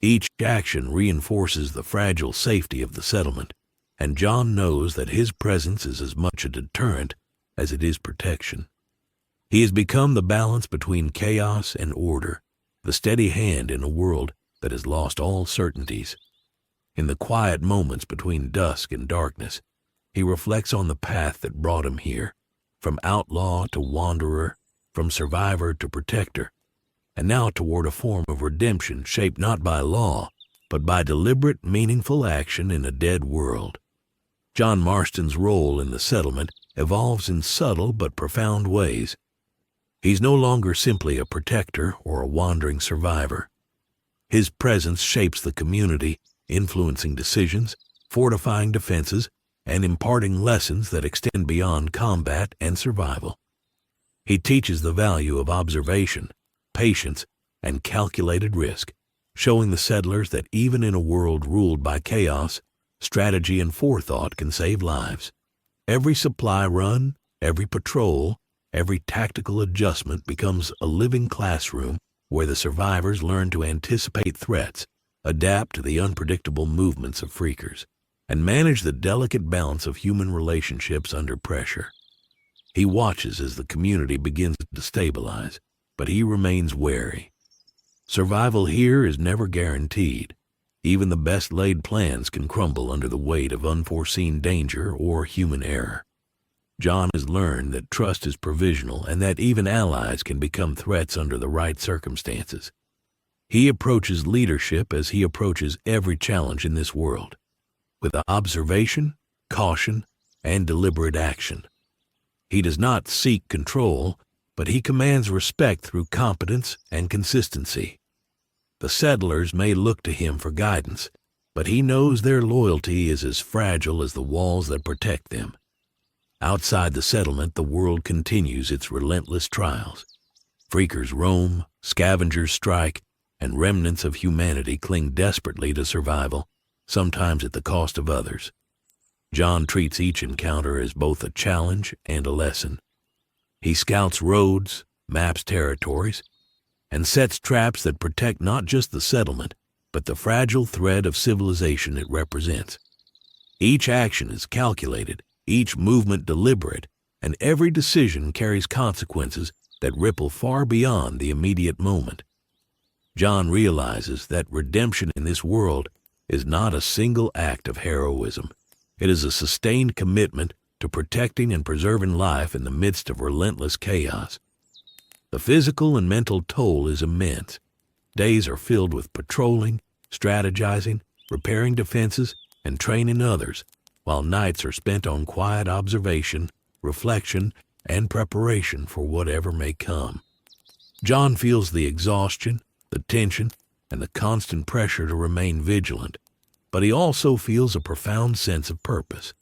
Each action reinforces the fragile safety of the settlement, and John knows that his presence is as much a deterrent as it is protection. He has become the balance between chaos and order, the steady hand in a world that has lost all certainties. In the quiet moments between dusk and darkness, he reflects on the path that brought him here, from outlaw to wanderer, from survivor to protector, and now toward a form of redemption shaped not by law, but by deliberate, meaningful action in a dead world. John Marston's role in the settlement evolves in subtle but profound ways. He's no longer simply a protector or a wandering survivor. His presence shapes the community, influencing decisions, fortifying defenses, and imparting lessons that extend beyond combat and survival. He teaches the value of observation, patience, and calculated risk, showing the settlers that even in a world ruled by chaos, strategy and forethought can save lives. Every supply run, every patrol, every tactical adjustment becomes a living classroom where the survivors learn to anticipate threats, adapt to the unpredictable movements of freakers, and manage the delicate balance of human relationships under pressure. He watches as the community begins to stabilize, but he remains wary. Survival here is never guaranteed. Even the best laid plans can crumble under the weight of unforeseen danger or human error. John has learned that trust is provisional and that even allies can become threats under the right circumstances. He approaches leadership as he approaches every challenge in this world, with observation, caution, and deliberate action. He does not seek control, but he commands respect through competence and consistency. The settlers may look to him for guidance, but he knows their loyalty is as fragile as the walls that protect them. Outside the settlement, the world continues its relentless trials. Freakers roam, scavengers strike, and remnants of humanity cling desperately to survival, sometimes at the cost of others. John treats each encounter as both a challenge and a lesson. He scouts roads, maps territories, and sets traps that protect not just the settlement, but the fragile thread of civilization it represents. Each action is calculated, each movement deliberate, and every decision carries consequences that ripple far beyond the immediate moment. John realizes that redemption in this world is not a single act of heroism. It is a sustained commitment to protecting and preserving life in the midst of relentless chaos. The physical and mental toll is immense. Days are filled with patrolling, strategizing, repairing defenses, and training others, while nights are spent on quiet observation, reflection, and preparation for whatever may come. John feels the exhaustion, the tension, and the constant pressure to remain vigilant, but he also feels a profound sense of purpose.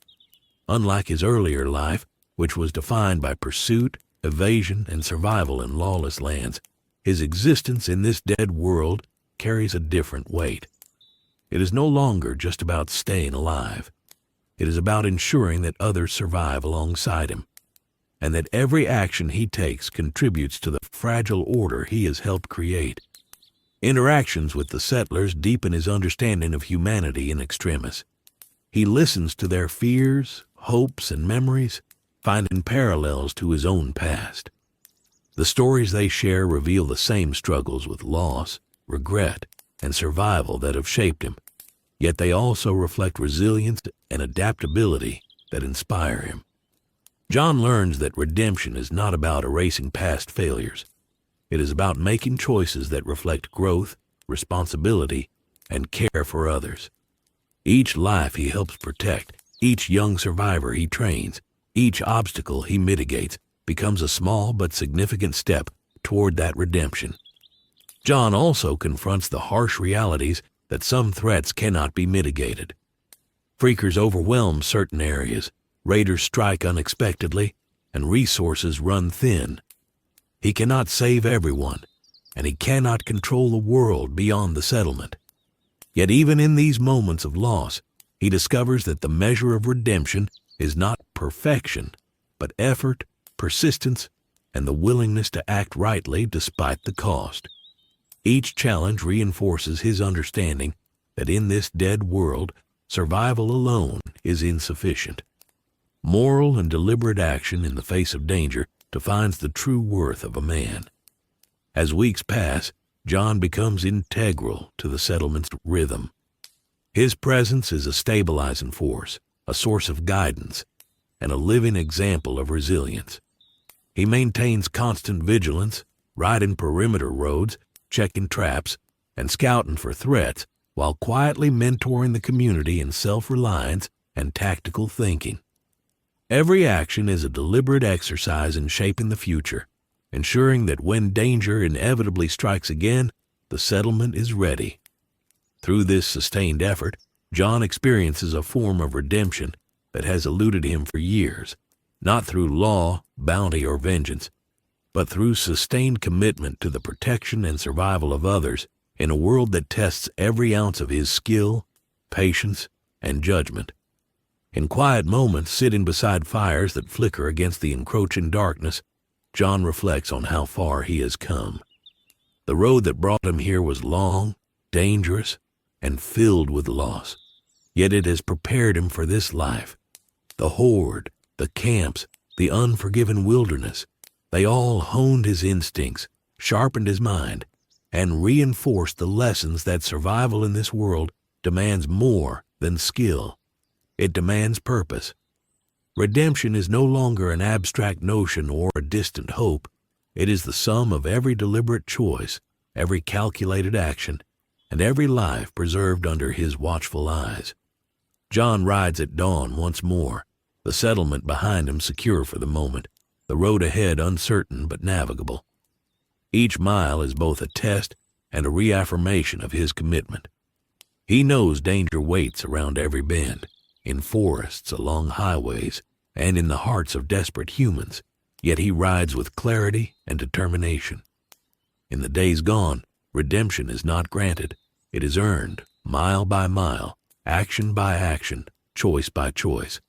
Unlike his earlier life, which was defined by pursuit, evasion, and survival in lawless lands, his existence in this dead world carries a different weight. It is no longer just about staying alive. It is about ensuring that others survive alongside him, and that every action he takes contributes to the fragile order he has helped create. Interactions with the settlers deepen his understanding of humanity in extremis. He listens to their fears, hopes, and memories, finding parallels to his own past. The stories they share reveal the same struggles with loss, regret, and survival that have shaped him, yet they also reflect resilience and adaptability that inspire him. John learns that redemption is not about erasing past failures. It is about making choices that reflect growth, responsibility, and care for others. Each life he helps protect, each young survivor he trains, each obstacle he mitigates becomes a small but significant step toward that redemption. John also confronts the harsh realities that some threats cannot be mitigated. Freakers overwhelm certain areas, raiders strike unexpectedly, and resources run thin. He cannot save everyone, and he cannot control the world beyond the settlement. Yet even in these moments of loss, he discovers that the measure of redemption is not perfection, but effort, persistence, and the willingness to act rightly despite the cost. Each challenge reinforces his understanding that in this dead world, survival alone is insufficient. Moral and deliberate action in the face of danger defines the true worth of a man. As weeks pass, John becomes integral to the settlement's rhythm. His presence is a stabilizing force, a source of guidance, and a living example of resilience. He maintains constant vigilance, riding perimeter roads, checking traps, and scouting for threats, while quietly mentoring the community in self-reliance and tactical thinking. Every action is a deliberate exercise in shaping the future, ensuring that when danger inevitably strikes again, the settlement is ready. Through this sustained effort, John experiences a form of redemption that has eluded him for years, not through law, bounty, or vengeance, but through sustained commitment to the protection and survival of others in a world that tests every ounce of his skill, patience, and judgment. In quiet moments, sitting beside fires that flicker against the encroaching darkness, John reflects on how far he has come. The road that brought him here was long, dangerous, and filled with loss, yet it has prepared him for this life. The horde, the camps, the unforgiven wilderness, they all honed his instincts, sharpened his mind, and reinforced the lessons that survival in this world demands more than skill. It demands purpose. Redemption is no longer an abstract notion or a distant hope. It is the sum of every deliberate choice, every calculated action, and every life preserved under his watchful eyes. John rides at dawn once more, the settlement behind him secure for the moment, the road ahead uncertain but navigable. Each mile is both a test and a reaffirmation of his commitment. He knows danger waits around every bend, in forests, along highways, and in the hearts of desperate humans, yet he rides with clarity and determination. In the days gone, redemption is not granted. It is earned, mile by mile, action by action, choice by choice.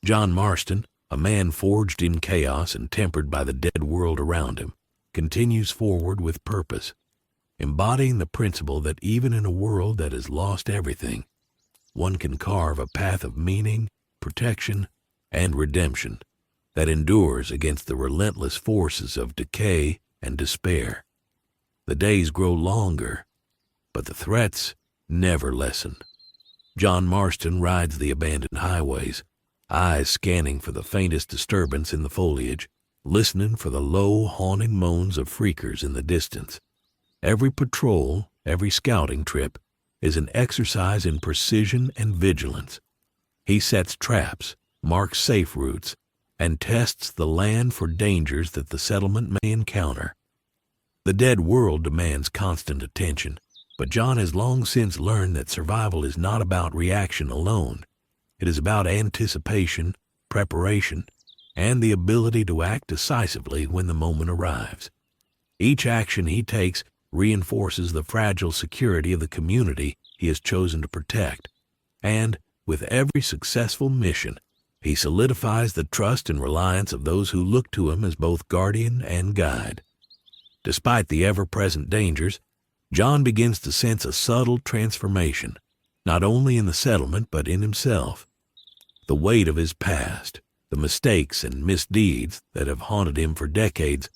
John Marston, a man forged in chaos and tempered by the dead world around him, continues forward with purpose, embodying the principle that even in a world that has lost everything, one can carve a path of meaning, protection, and redemption that endures against the relentless forces of decay and despair. The days grow longer, but the threats never lessen. John Marston rides the abandoned highways, eyes scanning for the faintest disturbance in the foliage, listening for the low, haunting moans of freakers in the distance. Every patrol, every scouting trip, is an exercise in precision and vigilance. He sets traps, marks safe routes, and tests the land for dangers that the settlement may encounter. The dead world demands constant attention, but John has long since learned that survival is not about reaction alone. It is about anticipation, preparation, and the ability to act decisively when the moment arrives. Each action he takes reinforces the fragile security of the community he has chosen to protect, and with every successful mission, he solidifies the trust and reliance of those who look to him as both guardian and guide. Despite the ever-present dangers, John begins to sense a subtle transformation, not only in the settlement but in himself. The weight of his past, the mistakes and misdeeds that have haunted him for decades,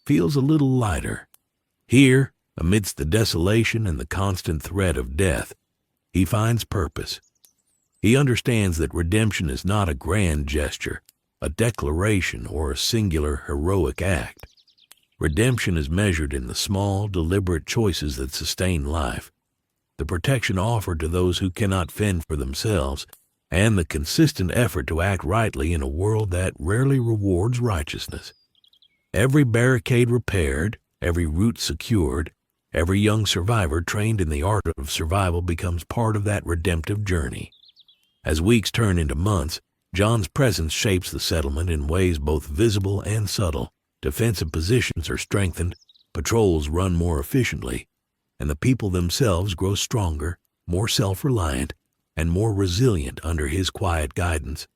feels a little lighter. Here, amidst the desolation and the constant threat of death, he finds purpose. He understands that redemption is not a grand gesture, a declaration, or a singular heroic act. Redemption is measured in the small, deliberate choices that sustain life, the protection offered to those who cannot fend for themselves, and the consistent effort to act rightly in a world that rarely rewards righteousness. Every barricade repaired, every route secured, every young survivor trained in the art of survival becomes part of that redemptive journey. As weeks turn into months, John's presence shapes the settlement in ways both visible and subtle. Defensive positions are strengthened, patrols run more efficiently, and the people themselves grow stronger, more self-reliant, and more resilient under his quiet guidance.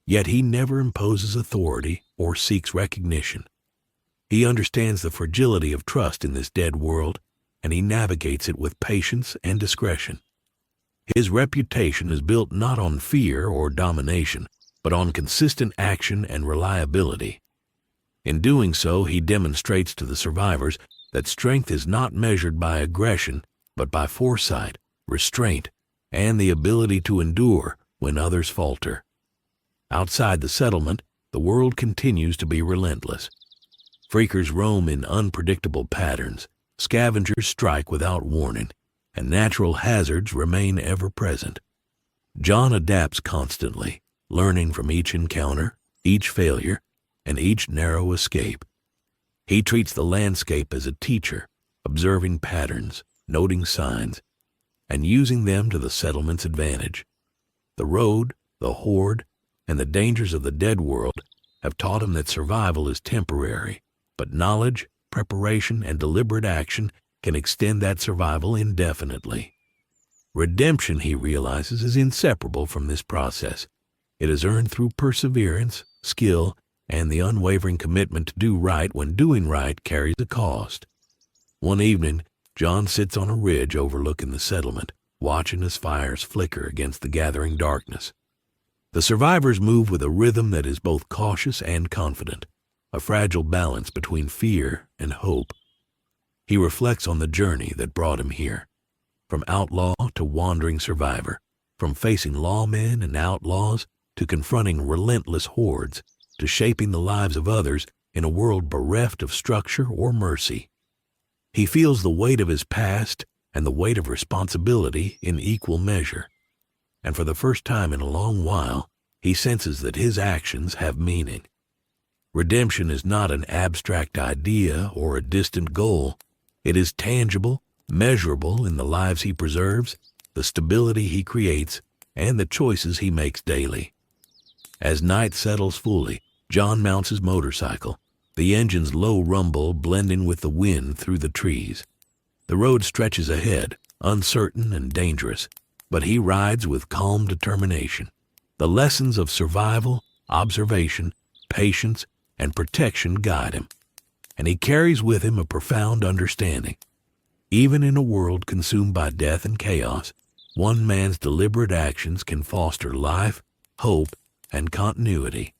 Yet he never imposes authority or seeks recognition. He understands the fragility of trust in this dead world, and he navigates it with patience and discretion. His reputation is built not on fear or domination, but on consistent action and reliability. In doing so, he demonstrates to the survivors that strength is not measured by aggression, but by foresight, restraint, and the ability to endure when others falter. Outside the settlement, the world continues to be relentless. Freakers roam in unpredictable patterns, scavengers strike without warning, and natural hazards remain ever present. John adapts constantly, learning from each encounter, each failure, and each narrow escape. He treats the landscape as a teacher, observing patterns, noting signs, and using them to the settlement's advantage. The road, the horde, and the dangers of the dead world have taught him that survival is temporary, but knowledge, preparation, and deliberate action can extend that survival indefinitely. Redemption, he realizes, is inseparable from this process. It is earned through perseverance, skill, and the unwavering commitment to do right when doing right carries a cost. One evening, John sits on a ridge overlooking the settlement, watching as fires flicker against the gathering darkness. The survivors move with a rhythm that is both cautious and confident, a fragile balance between fear and hope. He reflects on the journey that brought him here, from outlaw to wandering survivor, from facing lawmen and outlaws to confronting relentless hordes, to shaping the lives of others in a world bereft of structure or mercy. He feels the weight of his past and the weight of responsibility in equal measure, and for the first time in a long while, he senses that his actions have meaning. Redemption is not an abstract idea or a distant goal. It is tangible, measurable in the lives he preserves, the stability he creates, and the choices he makes daily. As night settles fully, John mounts his motorcycle, the engine's low rumble blending with the wind through the trees. The road stretches ahead, uncertain and dangerous, but he rides with calm determination. The lessons of survival, observation, patience, and protection guide him, and he carries with him a profound understanding. Even in a world consumed by death and chaos, one man's deliberate actions can foster life, hope, and continuity.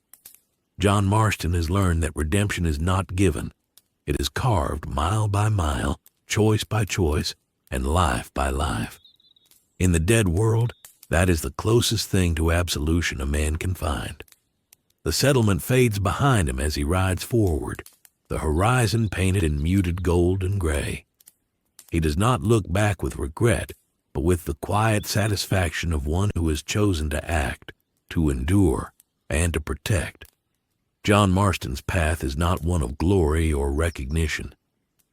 John Marston has learned that redemption is not given. It is carved mile by mile, choice by choice, and life by life. In the dead world, that is the closest thing to absolution a man can find. The settlement fades behind him as he rides forward, the horizon painted in muted gold and gray. He does not look back with regret, but with the quiet satisfaction of one who has chosen to act, to endure, and to protect. John Marston's path is not one of glory or recognition.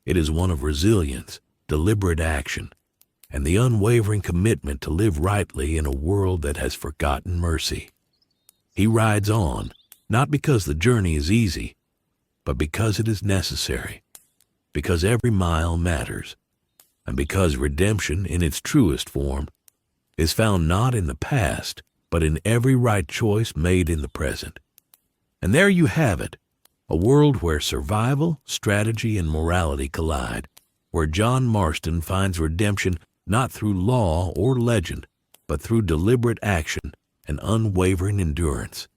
It is one of resilience, deliberate action, and the unwavering commitment to live rightly in a world that has forgotten mercy. He rides on, not because the journey is easy, but because it is necessary, because every mile matters, and because redemption in its truest form is found not in the past, but in every right choice made in the present. And there you have it, a world where survival, strategy, and morality collide, where John Marston finds redemption not through law or legend, but through deliberate action and unwavering endurance.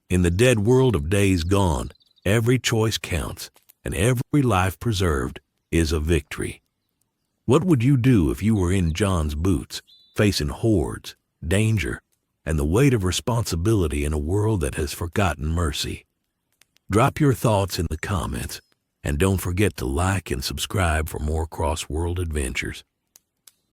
In the dead world of days gone, every choice counts, and every life preserved is a victory. What would you do if you were in John's boots, facing hordes, danger, and the weight of responsibility in a world that has forgotten mercy? Drop your thoughts in the comments, and don't forget to like and subscribe for more CrossWorld adventures.